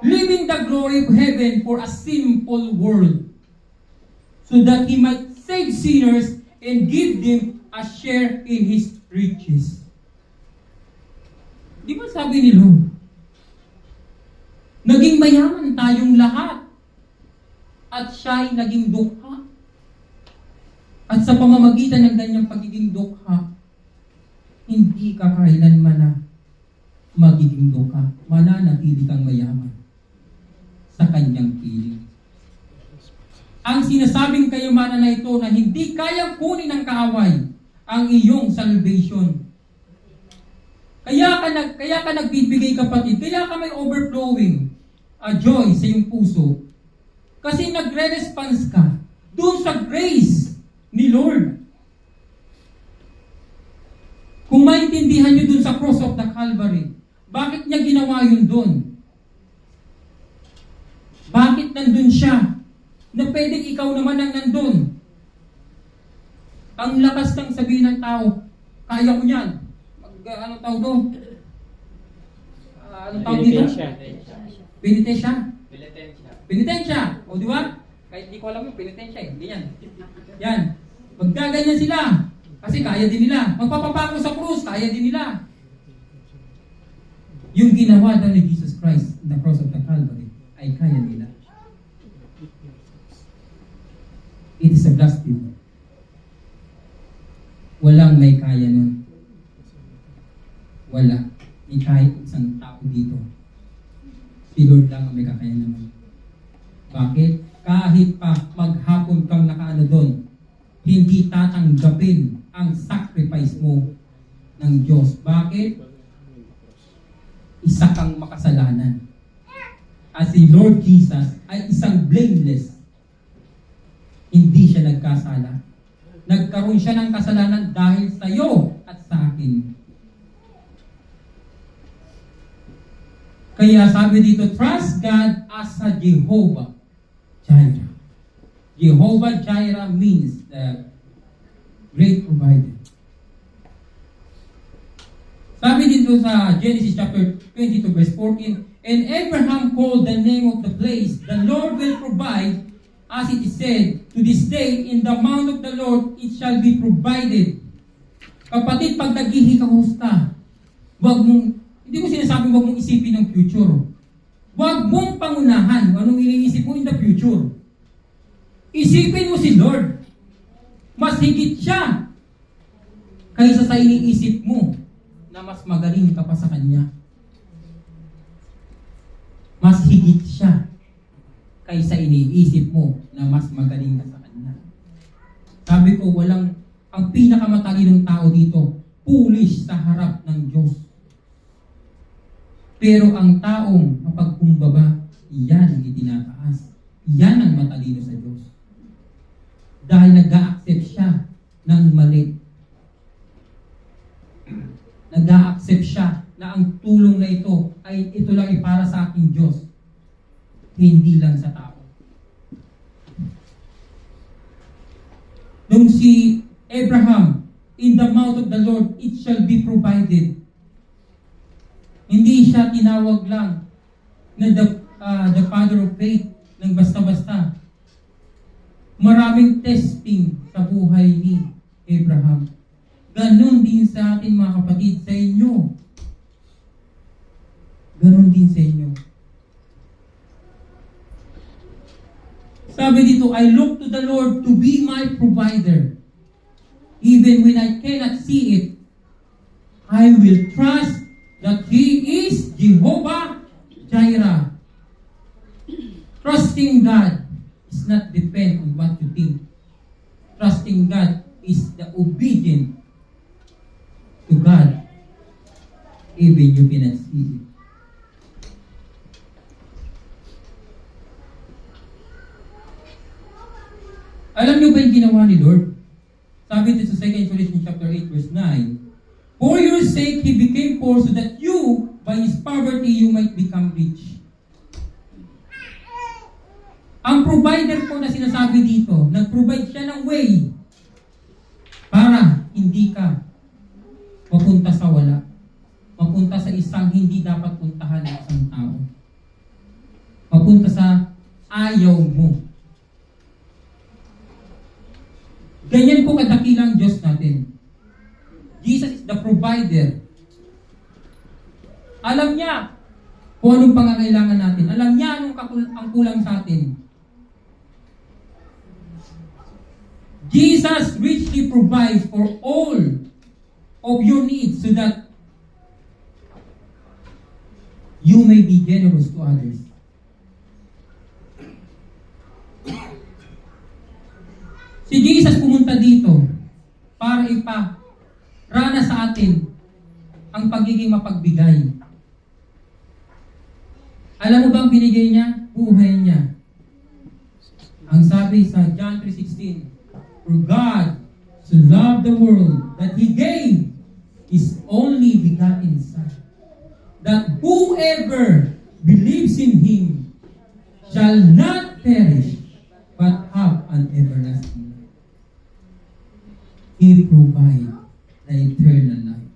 leaving the glory of heaven for a simple world, so that He might save sinners and give them a share in His riches. Di ba sabi ni Lord, naging mayaman tayong lahat, at siya'y naging dukha. At sa pamamagitan ng kanyang pagiging dukha, hindi ka kailanman na magiging dukha. Mananatili kang mayaman sa kanyang piling. Ang sinasabing kayamanan na ito na hindi kayang kunin ng kaaway ang iyong salvation. Kaya ka nagbibigay, kapatid. Kaya ka may overflowing joy sa iyong puso. Kasi nagre-response ka doon sa grace ni Lord. Kung maintindihan nyo doon sa cross of the Calvary, bakit niya ginawa yun doon? Bakit nandun siya? Na pwedeng ikaw naman ang nandun. Ang lakas ng sabihin ng tao, kaya ko yan. Ano tawag doon? Ano tawag dito? Penitensya. Penitensya. O di ba? Kahit di ko alam yung penitensya eh. Ganyan. Yan. Maggaganyan sila. Kasi kaya din nila. Magpapapako sa krus, kaya din nila. Yung ginawa daw ni Jesus Christ in the cross of the Calvary ay kaya nila. It is a blasphemy. Walang may kaya nun. Wala. May kahit isang tao dito. Si Lord lang ang may kakaya naman. Bakit? Kahit pa maghapon kang nakaano doon, hindi tatanggapin ang sacrifice mo ng Diyos. Bakit? Isa kang makasalanan. As si Lord Jesus ay isang blameless. Hindi siya nagkasala. Nagkaroon siya ng kasalanan dahil sa iyo at sa akin. Kaya sabi dito, trust God as a Jehovah Jireh. Jehovah Jireh means the great provider. Sabi dito sa Genesis chapter 22 verse 14, and Abraham called the name of the place, the Lord will provide, as it is said, to this day, in the mount of the Lord it shall be provided. Kapatid, pag naghihikahus ka, hindi ko sinasabing wag mong isipin ng future. Wag mong pangunahan anong iniisip mo in the future. Isipin mo si Lord. Mas higit siya kaysa sa iniisip mo na mas magaling ka pa sa Kanya. Mas higit siya kaysa iniisip mo na na mas magaling ka sa kanya. Sabi ko, ang pinakamatalinong tao dito, foolish sa harap ng Diyos. Pero ang taong mapagkumbaba, yan ang itinataas. Yan ang matalino sa Diyos. Dahil nag-a-accept siya ng mali. Nag-a-accept siya na ang tulong na ito ay ito lang ay para sa aking Diyos. Hindi lang sa tao. Nung si Abraham, in the mouth of the Lord, it shall be provided. Hindi siya tinawag lang na the father of faith ng basta-basta. Maraming testing sa buhay ni Abraham. Ganon din sa atin mga kapatid, sa inyo. Ganon din sa inyo. Sabi dito, I look to the Lord to be my provider. Even when I cannot see it, I will trust that He is Jehovah Jireh. Trusting God is not depend on what you think. Trusting God is the obedient to God, even you cannot see it. Alam niyo ba yung ginawa ni Lord? Sabi dito sa 2 Corinthians chapter 8 verse 9, for your sake He became poor so that you, by His poverty, you might become rich. Ang provider po na sinasabi dito, nag-provide siya ng way para hindi ka mapunta sa wala. Mapunta sa isang hindi dapat puntahan ng isang tao. Mapunta sa ayaw mo. Ganyan po kadakilang Diyos natin. Jesus is the provider. Alam niya kung anong pangangailangan natin. Alam niya anong ang kulang sa atin. Jesus richly provides for all of your needs so that you may be generous to others. Si Jesus pumunta dito para iparana sa atin ang pagiging mapagbigay. Alam mo ba ang binigay niya? Buhay niya. Ang sabi sa John 3:16, for God so loved the world that He gave His only begotten Son, that whoever believes in Him shall not perish but have an everlasting life. He provides the eternal life.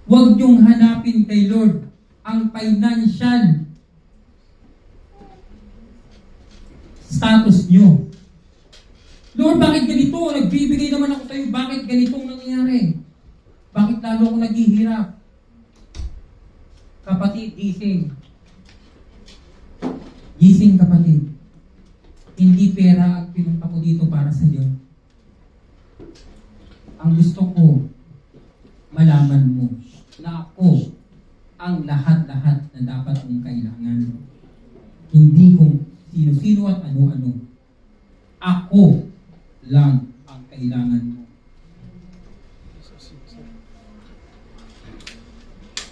Huwag niyong hanapin kay Lord ang financial status niyo. Lord, bakit ganito? Nagbibigay naman ako sa'yo. Bakit ganitong nangyayari? Bakit lalo ako naghihirap? Kapatid, gising. Gising kapatid. Hindi pera ang pinunta ko dito para sa iyo. Ang gusto ko, malaman mo na ako ang lahat-lahat na dapat mong kailangan. Hindi kung sino-sino at ano-ano. Ako lang ang kailangan mo.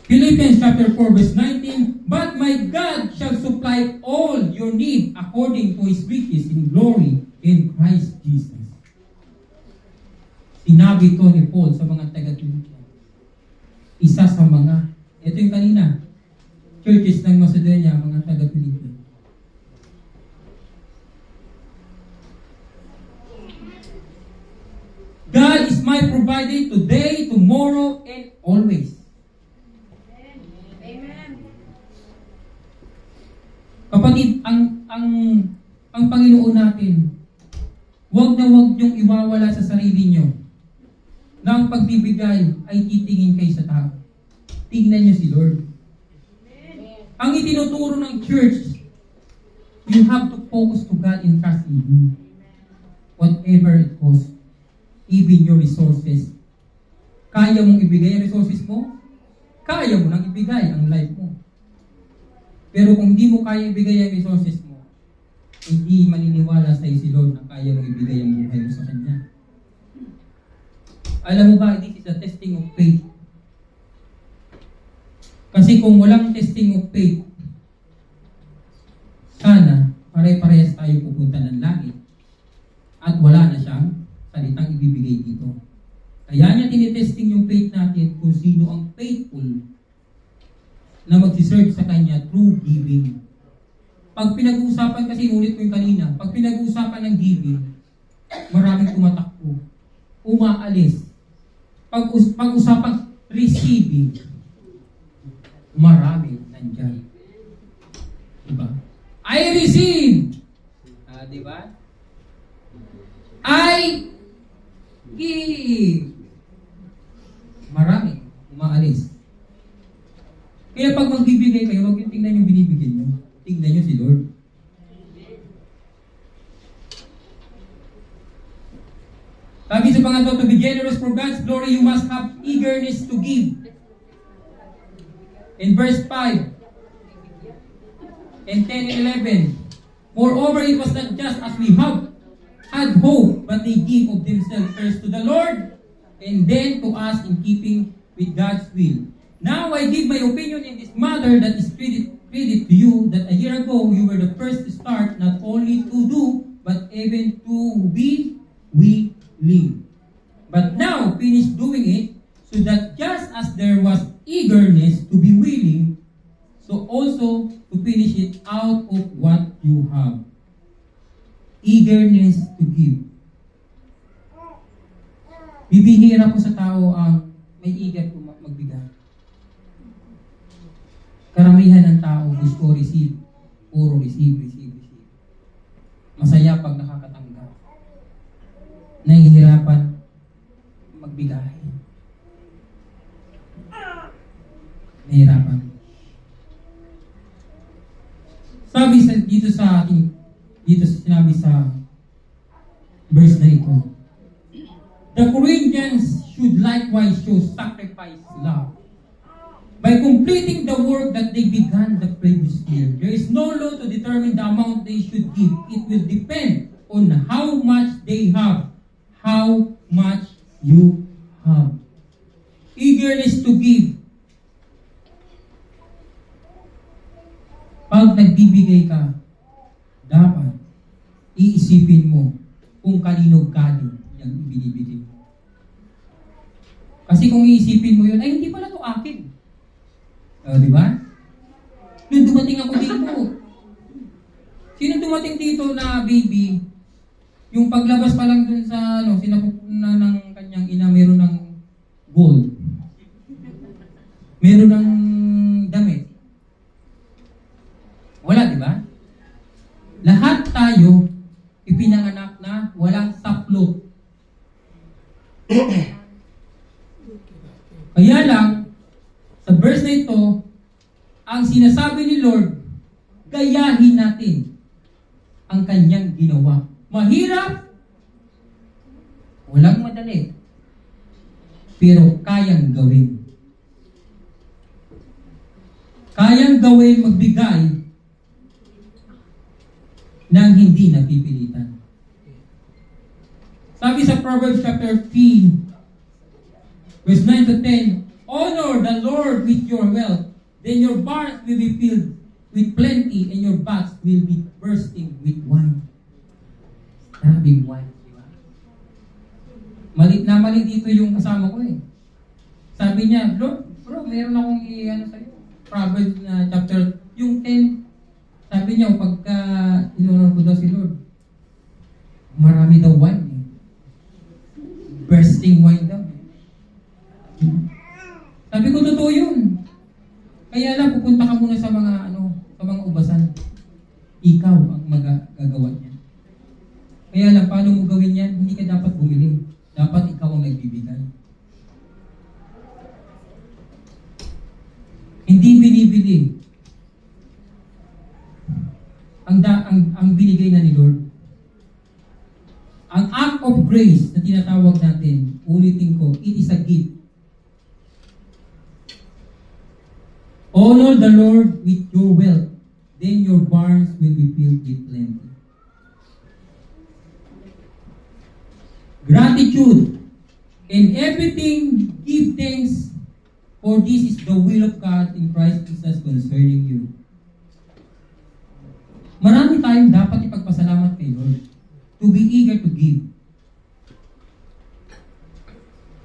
Philippians chapter 4 verse 19, but my God shall supply all your need according to His riches in glory in Christ Jesus. Sinabi ito ni Paul sa mga taga-Philippians. Isa sa mga, ito yung kanina, churches ng Macedonia, mga taga-Philippians. God is my provider today, tomorrow, and always. Amen. Kapatid, ang Panginoon natin, huwag niyong iwawala sa sarili niyo na ang pagbibigay ay titingin kayo sa tao. Tingnan niyo si Lord. Amen. Ang itinuturo ng church, you have to focus to God and trust in Him. Whatever it costs, even your resources. Kaya mong ibigay ang resources mo? Kaya mo nang ibigay ang life mo. Pero kung di mo kaya ibigay ang resources mo, hindi maniniwala sa si Lord na kaya mong ibigay ang buhay mo sa Kanya. Alam mo ba, this is a testing of faith. Kasi kung walang testing of faith, sana pare-parehas tayo pupunta ng langit at wala na siyang salitang ibibigay dito. Kaya niya tinitesting yung faith natin kung sino ang faithful na magsiserve sa Kanya through giving. Pag pinag-uusapan, kasi ulit ko yung kanina, pag pinag-uusapan ng giving, maraming tumatakbo, umaalis. Pag-usapang receiving, marami nandyan. Diba? I receive. Diba? I give. Marami umaalis. Kaya pag magbibigay kayo, huwag yung tingnan yung binibigyan nyo. Tingnan nyo si Lord. Sabi sa pangatlo, to be generous for God's glory, you must have eagerness to give. In verse 5, and 10 and 11, moreover, it was not just as we have had hope, but they give of themselves first to the Lord, and then to us in keeping with God's will. Now I give my opinion in this matter that is credit to you, that a year ago you were the first to start, not only to do, but even to be willing. But now finish doing it, so that just as there was eagerness to be willing, so also to finish it out of what you have. Eagerness to give. Bibihira po sa tao ang may eager po magbigay. Karamihan ng tao gusto receive. Puro receive. Masaya pag nakakatanggap. Nahihirapan magbigay. Nahihirapan. Sabi dito sinabi sa verse na ito, the Corinthians should likewise show sacrifice love by completing the work that they began the previous year. There is no law to determine the amount they should give. It will depend on how much they have, how much you have. Eagerness to give. Pag nagbibigay ka, dapat iisipin mo kung kanino-kanino yung binibigay. Kasi kung iisipin mo yun, ay hindi pala to akin. Di ba? Nung dumating ako dito, sino dumating dito na baby, yung paglabas pa lang dun sa, sinakop na ng kanyang ina, meron ng gold. Meron ng damit. Wala, di ba? Lahat tayo ipinanganak na walang saplot. Kaya lang, sa verse na ito, ang sinasabi ni Lord, gayahin natin ang kanyang ginawa. Mahirap, walang madali, pero kayang gawin. Kayang gawin magbigay nang hindi napipilitan. Sabi sa Proverbs chapter 3, verse 9 to 10, honor the Lord with your wealth, then your barns will be filled with plenty, and your vats will be bursting with wine. Maraming wine, di ba? Mali dito yung kasama ko eh. Sabi niya, Lord, bro, meron akong sa'yo. Proverbs na chapter, yung 10, sabi niya, pagka inonor ko daw si Lord, marami daw wine eh. Bursting wine daw. Sabi ko, totoo yun. Kaya lang, pupunta ka muna sa mga, sa mga ubasan. Ikaw ang magagawa niya. Kaya lang, paano mo gawin yan? Hindi ka dapat bumili. Dapat ikaw ang nagbibigay. Hindi binibili. Ang binigay na ni Lord. Ang act of grace na tinatawag natin, ulitin ko, it is a gift. Honor the Lord with your wealth, then your barns will be filled with plenty. Gratitude. In everything, give thanks, for this is the will of God in Christ Jesus concerning you. Marami tayong dapat ipagpasalamat kay Lord. To be eager to give.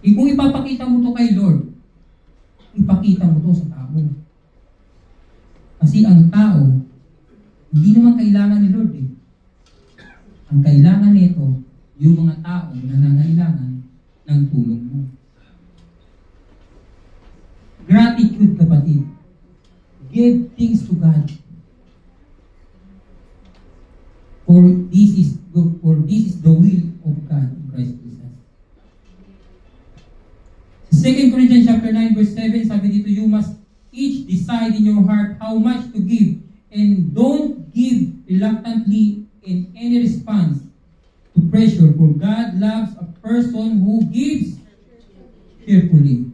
Kung ipapakita mo to kay Lord, ipakita mo to sa tao. Kasi ang tao, hindi naman kailangan ni Lord eh. Ang kailangan nito, yung mga tao na nangailangan ng tulong mo. Gratitude, kapatid. Give things to God. For this is the will of God in Christ Jesus. 2 Corinthians chapter 9 verse 7, sabi dito, you must each decide in your heart how much to give, and don't give reluctantly in any response to pressure, for God loves a person who gives cheerfully.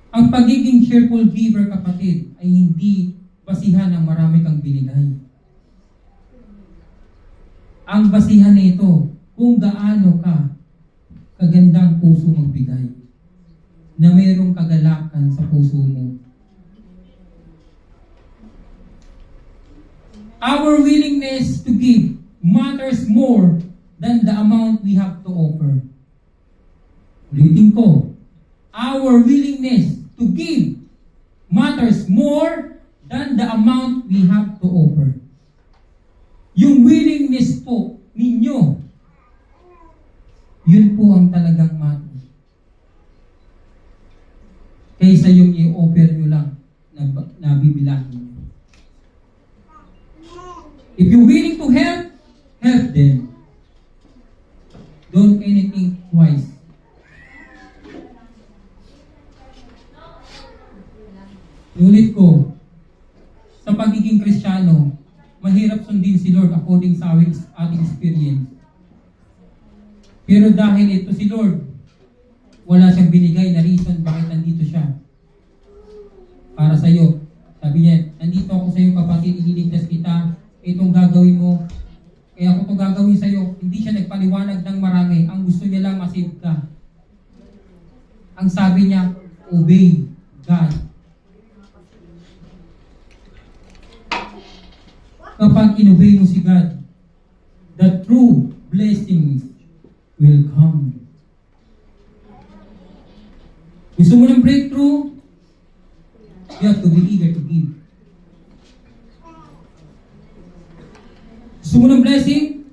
Ang pagiging cheerful giver, kapatid, ay hindi basihan ng marami kang binigay. Ang basihan nito kung gaano ka kagandang puso magbigay, na mayroong kagalakan sa puso mo. Our willingness to give matters more than the amount we have to offer. Ulitin ko, our willingness to give matters more than the amount we have to offer. Yung willingness po ninyo, yun po ang talagang matter. Kaysa yung i-offer nyo lang na bibilangin nyo. If you're willing to help, help them. Don't anything twice. Ulit ko, sa pagiging Kristiyano, mahirap sundin si Lord according sa ating experience. Pero dahil ito si Lord, wala siyang binigay na reason bakit nandito siya. Para sa iyo. Sabi niya, nandito ako sa iyo, kapatid, ililigtas kita, itong gagawin mo. Kaya ako itong gagawin sa iyo. Hindi siya nagpaliwanag ng marami. Ang gusto niya lang masave ka. Ang sabi niya, obey God. Kapag inobey mo si God, the true blessings will come. Gusto mo ng breakthrough? You have to be eager to give. Gusto mo ng blessing?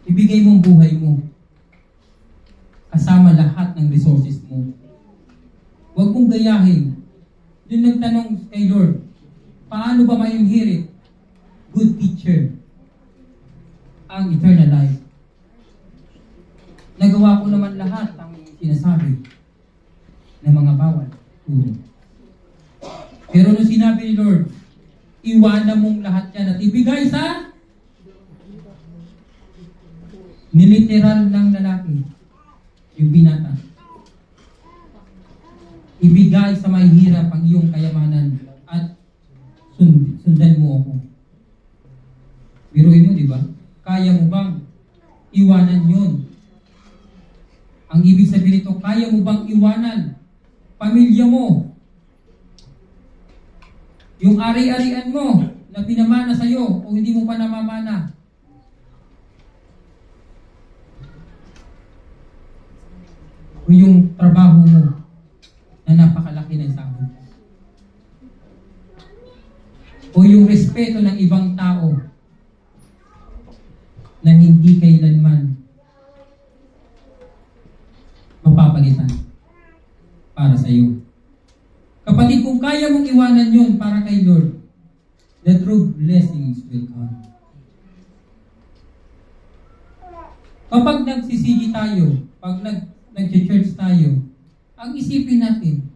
Ibigay mo ang buhay mo. Kasama lahat ng resources mo. Huwag mong gayahin. Yung nagtanong kay Lord, paano ba ma-inherit? Good teacher. Ang eternal life. Nagawa ko naman lahat ang sinasabi ng mga bawal. Pero nung sinabi ni Lord, iwanan mong lahat yan at ibigay sa niliteral ng lalaki, yung binata. Ibigay sa mahihirap ang iyong kayamanan at sundan mo ako. Biruin mo, di ba? Kaya mo bang iwanan yun? Ang ibig sabihin nito, kaya mo bang iwanan pamilya mo? Yung ari-arian mo na pinamana sa'yo o hindi mo pa namamana? O yung trabaho mo na napakalaki ng sahod? O yung respeto ng ibang tao na hindi kailanman mapapalitan para sa iyo. Kapatid, kung kaya mong iwanan yun para kay Lord, the true blessings will come. Kapag nagsisigi tayo, pag nag-church tayo, ang isipin natin,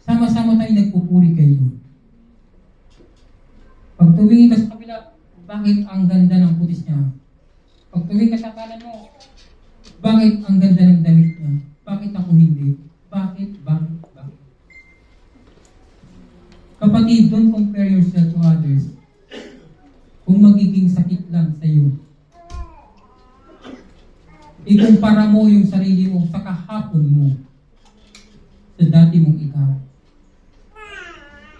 sama-sama tayo nagpupuri kay Lord. Pag tumingin ka sa kabila, bakit ang ganda ng putis niya? Pag tumingin ka sa kanan mo, bakit ang ganda ng damit niya? Bakit ako hindi? Bakit? Kapatid, don't compare yourself to others. Kung magiging sakit lang sa iyo. Ikumpara mo yung sarili mo sa kahapon mo, sa dati mong ikaw.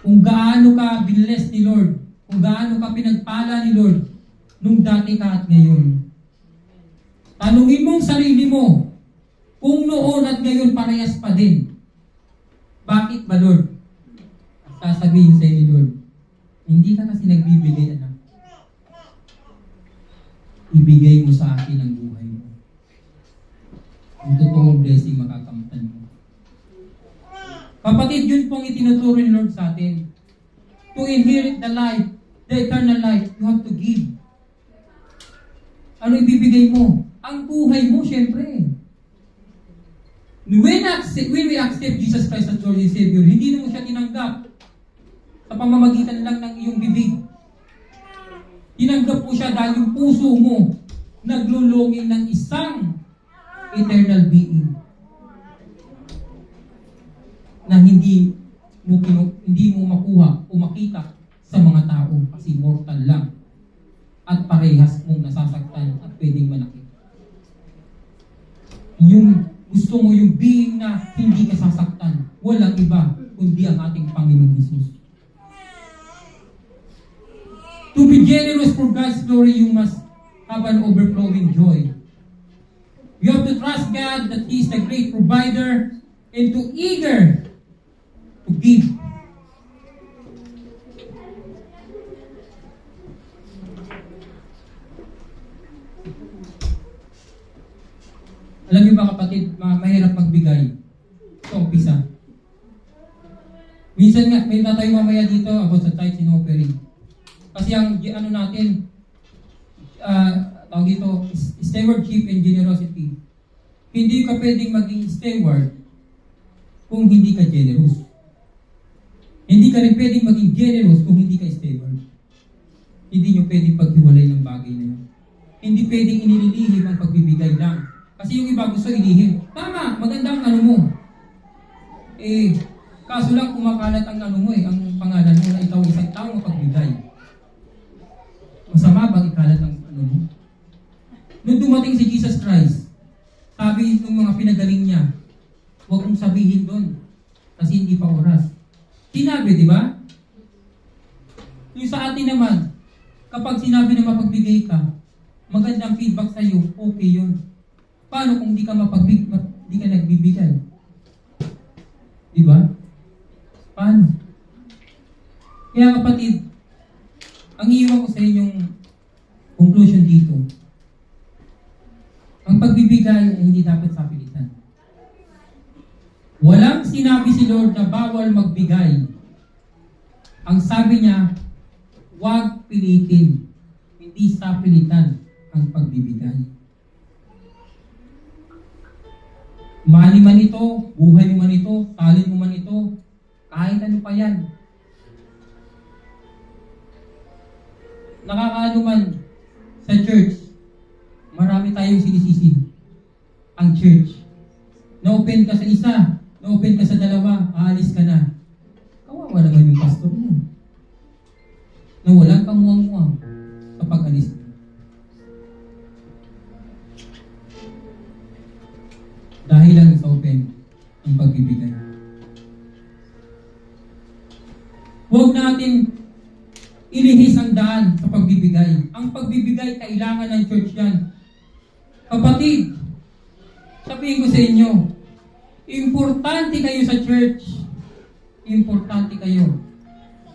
Kung gaano ka binless ni Lord, kung gaano ka pinagpala ni Lord, nung dati ka at ngayon. Tanungin mo ang sarili mo, kung noon at ngayon parehas pa din. Bakit ba, Lord? Sasabihin sa ni Lord, hindi ka kasi nagbibigay, anak. Ibigay mo sa akin ang buhay mo. Ang totoong blessing makakamtan mo. Kapatid, yun pong itinuturo ni Lord sa atin. To inherit the life, the eternal life, you have to give. Ano ibibigay mo? Ang buhay mo, syempre. When we accept Jesus Christ as Lord and Savior, hindi mo siya tinanggap sa pamamagitan lang ng iyong bibig. Tinanggap mo siya dahil yung puso mo naglulungin ng isang eternal being na hindi mo makuha o makita sa mga tao kasi mortal lang at parehas mong nasasaktan at pwedeng manakit. Yung gusto mo yung being na hindi ka sasaktan, walang iba kundi ang ating Panginoong Jesus. To be generous for God's glory, you must have an overflowing joy. You have to trust God that He is the great provider and to eager to give. Alam niyo ba kapatid, mahirap magbigay sa umpisa. Minsan nga, may tayo mamaya dito about sa tithes and offering. Kasi ang ano natin, tawag dito, stewardship and generosity. Hindi ka pwedeng maging steward kung hindi ka generous. Hindi ka rin pwedeng maging generous kung hindi ka steward. Hindi nyo pwedeng paghiwalay ng bagay na yun. Hindi pwedeng inililihim ang pagbibigay lang. Kasi yung iba gusto ilihim. Tama, maganda ang ano mo. Kaso lang kumakalat ang ano mo ang pangalan mo na ikaw isang tao mapagbigay. Masama bang ikalat ang ano mo? Nung dumating si Jesus Christ, sabi ng mga pinagaling niya, huwag mong sabihin doon kasi hindi pa oras. Sinabi, di ba? Yung sa atin naman, kapag sinabi na mapagbigay ka, magandang feedback sa iyo, okay yun. Paano kung di ka di ka nagbibigay? Di ba? Paano? Kaya kapatid, ang iiwan ko sa inyong conclusion dito, ang pagbibigay ay hindi dapat sa pilitan. Walang sinabi si Lord na bawal magbigay. Ang sabi niya, huwag pilitin, hindi sa pilitan ang pagbibigay. Mali man ito, buhay mo man ito, talent mo man ito, kahit ano pa yan. Nakakaano man sa church, marami tayong sinisisi. Ang church. Na-open ka sa isa, na-open ka sa dalawa, aalis ka na. Kawawa naman yung pastor mo. Na walang kamuang-muang sa pag-alis mo. Dahil lang sa open ang pagbibigay. Huwag natin ilihis ang daan sa pagbibigay. Ang pagbibigay, kailangan ng church yan. Kapatid, sabihin ko sa inyo, importante kayo sa church. Importante kayo.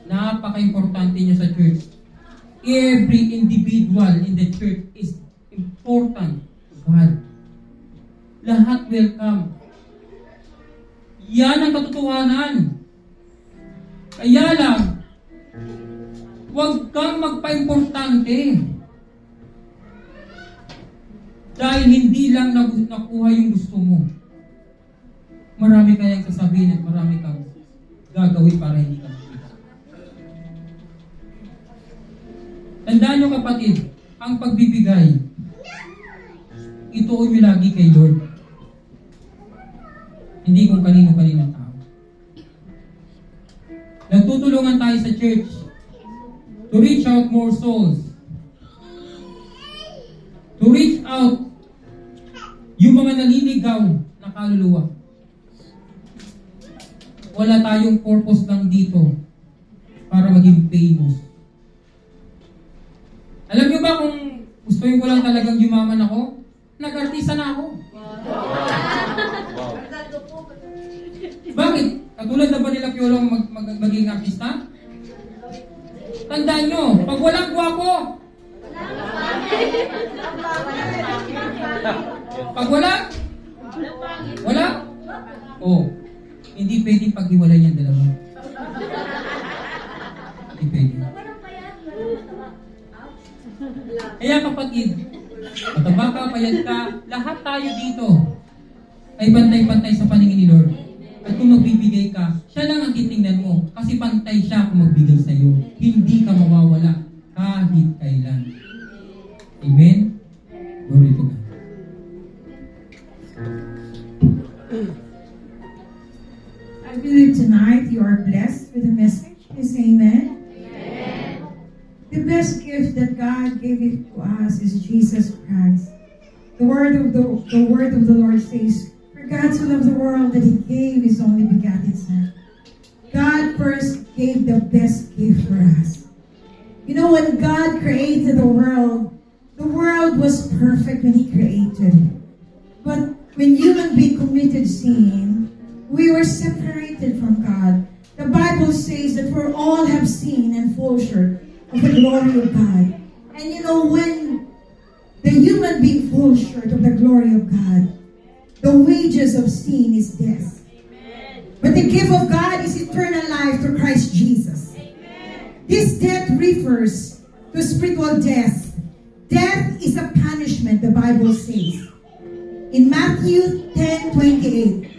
Napaka-importante nyo sa church. Every individual in the church is important to God. Lahat welcome. Yan ang katotohanan. Kaya lang, huwag kang magpa-importante. Dahil hindi lang nakuha yung gusto mo. Marami kayang sasabihin at marami kang gagawin para hindi ka makita. Tandaan nyo kapatid, ang pagbibigay, ituon nyo lagi kay Lord. Hindi kung kanino-kanino tao. Nagtutulungan tayo sa church to reach out more souls. To reach out Yung mga naliligaw na kaluluwa. Wala tayong purpose lang dito para maging famous. Alam niyo ba kung gusto ko lang talagang yumaman ako? Nag-artista na ako. Bakit? Katulad na ba nila Piolo maging artista? Tandaan nyo, pag walang gwapo, pag wala? Oh, hindi pwedeng paghiwalay yung dalawa. Hindi pwede. Kaya kapatid, mataba ka, payat ka, lahat tayo dito ay pantay-pantay sa paningin ni Lord. At kung magbibigay ka, siya lang ang titingnan mo. Kasi pantay siya kung magbigay sa iyo. Hindi ka mawawala kahit kailan. Amen? Glory to God. I believe tonight you are blessed with the message. Please say amen. The best gift that God gave it to us is Jesus Christ. The word of the Lord says, "For God so loved the world that He gave His only begotten Son." God first gave the best gift for us. You know, when God created the world was perfect when He created it. But when human being committed sin, we were separated from God. The Bible says that we all have sinned and fall short of the glory of God. And you know, when the human being falls short of the glory of God, the wages of sin is death. But the gift of God is eternal life through Christ Jesus. This death refers to spiritual death. Death is a punishment, the Bible says. In Matthew 10:28,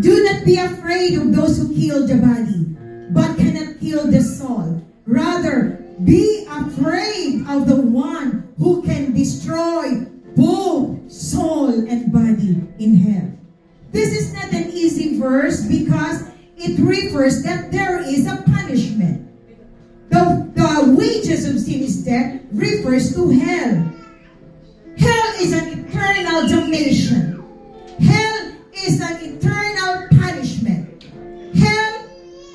"Do not be afraid of those who kill the body, but cannot kill the soul. Rather, be afraid of the one who can destroy both soul and body in hell." This is not an easy verse because it refers that there is a punishment. The wages of sin is death refers to hell. Hell is an eternal damnation. Hell is an eternal punishment. Hell,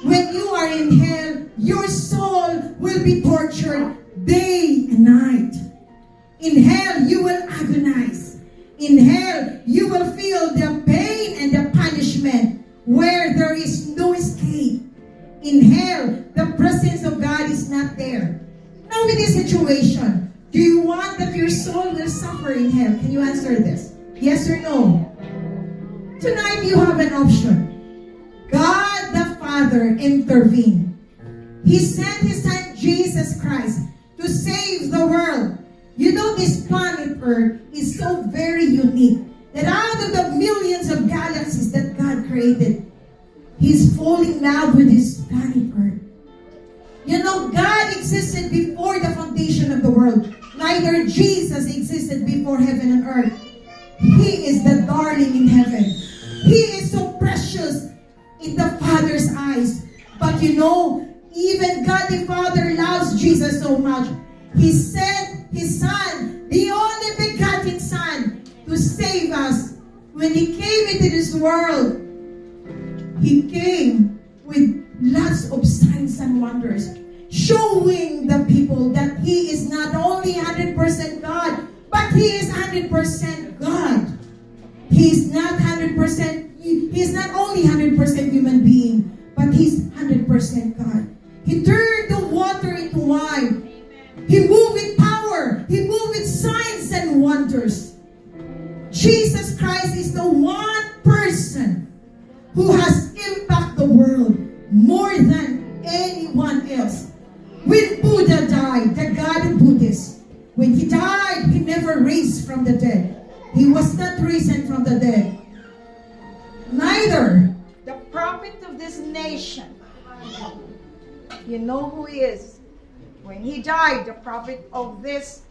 when you are in hell, your soul will be tortured day and night. In hell, you will agonize. In hell, you will feel the pain and the punishment where there is no escape. In hell, the presence of God is not there. Now, with this situation, do you want that your soul will suffer in hell? Can you answer this? Yes or no? Tonight, you have an option. God the Father intervened. He sent His Son Jesus Christ to save the world. You know, this planet Earth is so very unique that out of the millions of galaxies that God created, He's falling in love with this planet Earth. You know, God existed before the foundation of the world. Neither Jesus existed before heaven and earth. He is the darling in heaven. He is so precious in the Father's eyes. But you know, even God the Father loves Jesus so much. He sent His Son, the only begotten Son, to save us. When He came into this world, He came with lots of signs and wonders, showing the people that He is not only 100% God, but He is 100% God. He is not 100%, He is not only 100% human being, but He's 100% God. He turned the water into wine. He moved with power. He moved with signs and wonders. Jesus Christ is the one person who has impacted the world more than anyone else. When Buddha died, the god of Buddhists, when he died, he never raised from the dead. He was not risen from the dead. Neither The prophet of this nation, you know who he is. When he died, the prophet of this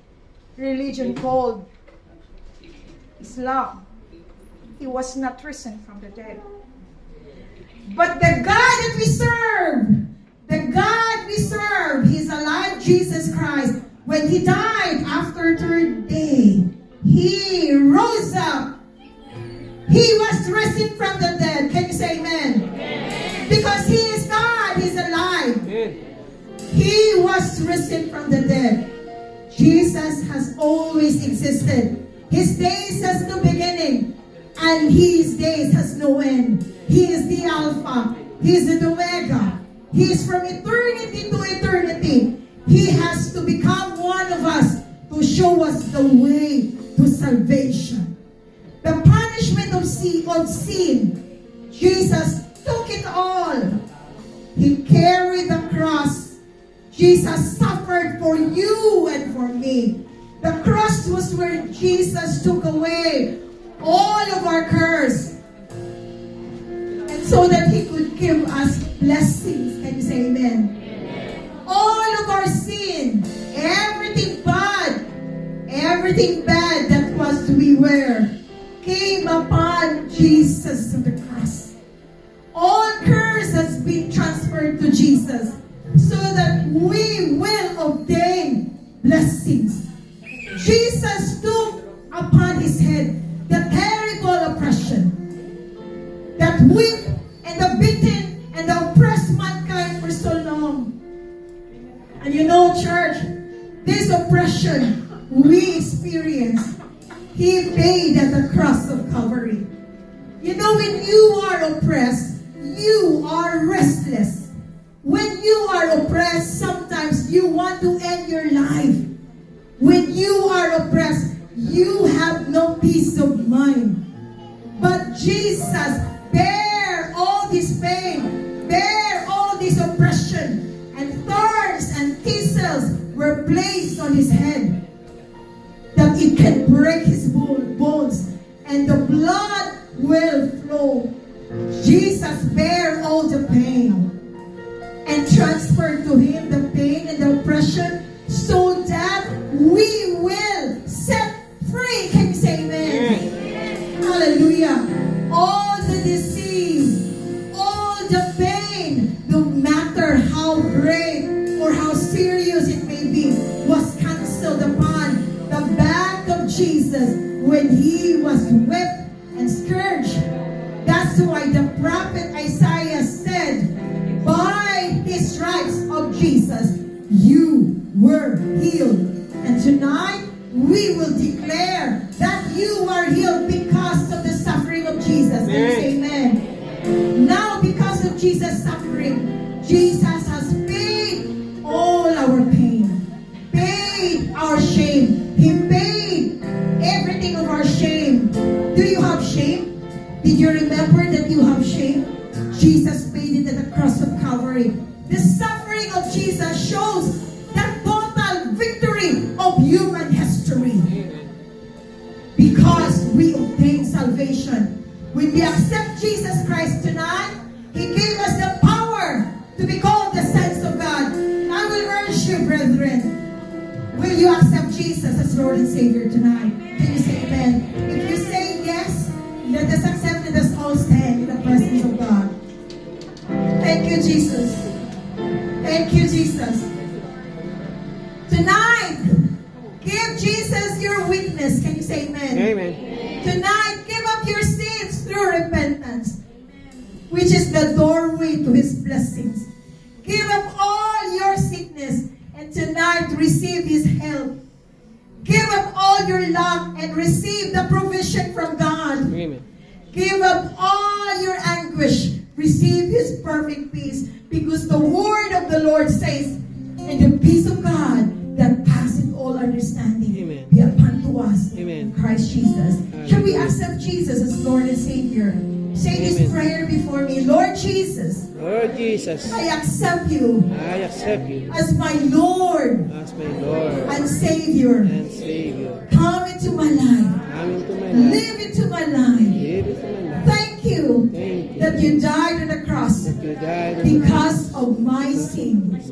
religion called Islam, he was not risen from the dead. But the God that we serve, He's alive, Jesus Christ. When He died after third day, He rose up. He was risen from the dead. Can you say amen? Because He is God. He's alive. He was risen from the dead. Jesus has always existed. His days has no beginning, and His days has no end. He is the Alpha. He is the Omega. He is from eternity to eternity. He has to become one of us to show us the way to salvation. The punishment of sin, Jesus took it all. He carried the cross. Jesus suffered for you and for me. The cross was where Jesus took away all of our curse. And so that He could give us blessings. Can you say amen? All of our sin, everything bad that was we were, came upon Jesus on the cross. All curse has been transferred to Jesus so that we will obtain blessings. Jesus took upon His head the terrible oppression that whipped and the beaten and the oppressed mankind for so long. And you know, church, this oppression we experience, He paid at the cross of Calvary. You know, when you are oppressed, you are restless. When you are oppressed, sometimes you want to end your life. When you are oppressed, you have no peace of mind. But Jesus bear all this pain, bear all this oppression, and thorns and thistles were placed on His head, that it can break His bones, and the blood will flow. Jesus bare all the pain and transferred to Him the pain and the oppression so that we will set free. Can you say amen? Hallelujah. All the disease, all the pain, no matter how great or how serious it may be, was canceled upon the back of Jesus when He was whipped and scourged. That's why the prophet Isaiah said, by His stripes of Jesus, you were healed. And tonight, we will declare that you are healed because of the suffering of Jesus. Amen. Now, because of Jesus' suffering, Jesus has paid all our pain, paid our shame. He paid everything of our shame. Do you have shame? Did you remember that you have shame? Jesus paid it at the cross of Calvary. The suffering of Jesus shows the total victory of human history. Because we obtain salvation. When we accept Jesus Christ tonight, He gave us the power to be called the sons of God. I will urge you, brethren, will you accept Jesus as Lord and Savior tonight? Can you say amen? If you say yes, let us accept and let us all stand in the presence of God. Thank you, Jesus. Thank you, Jesus. Tonight, give Jesus your weakness. Can you say amen? Amen. Tonight, give up your sins through repentance, which is the doorway to His blessings. Give up all your sickness, and tonight receive His help. Give up all your lack and receive the provision from God. Amen. Give up all your anguish. Receive His perfect peace, because the word of the Lord says, and the peace of God that passeth all understanding Amen. be upon to us Amen. in Christ Jesus. Shall we accept Jesus as Lord and Savior? Say this Amen. prayer before me. Lord Jesus, Lord Jesus, I accept you I accept you as my Lord as my Lord and Savior. and Savior. Come into my life. Come into my life. Live into my life. Live into my life. Thank you Thank you that you died on the cross that you died on the because of my sins.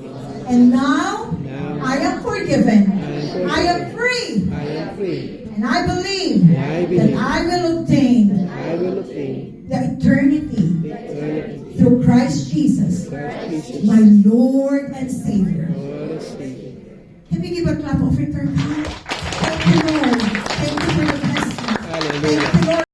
And now Now I am forgiven. I am I am free. I am free. And I believe I believe that I will obtain I will obtain the eternity the eternity through Christ Jesus, Christ Jesus, my Lord and Savior. Lord and Savior. Can we give a clap offering for God? Thank you, Lord.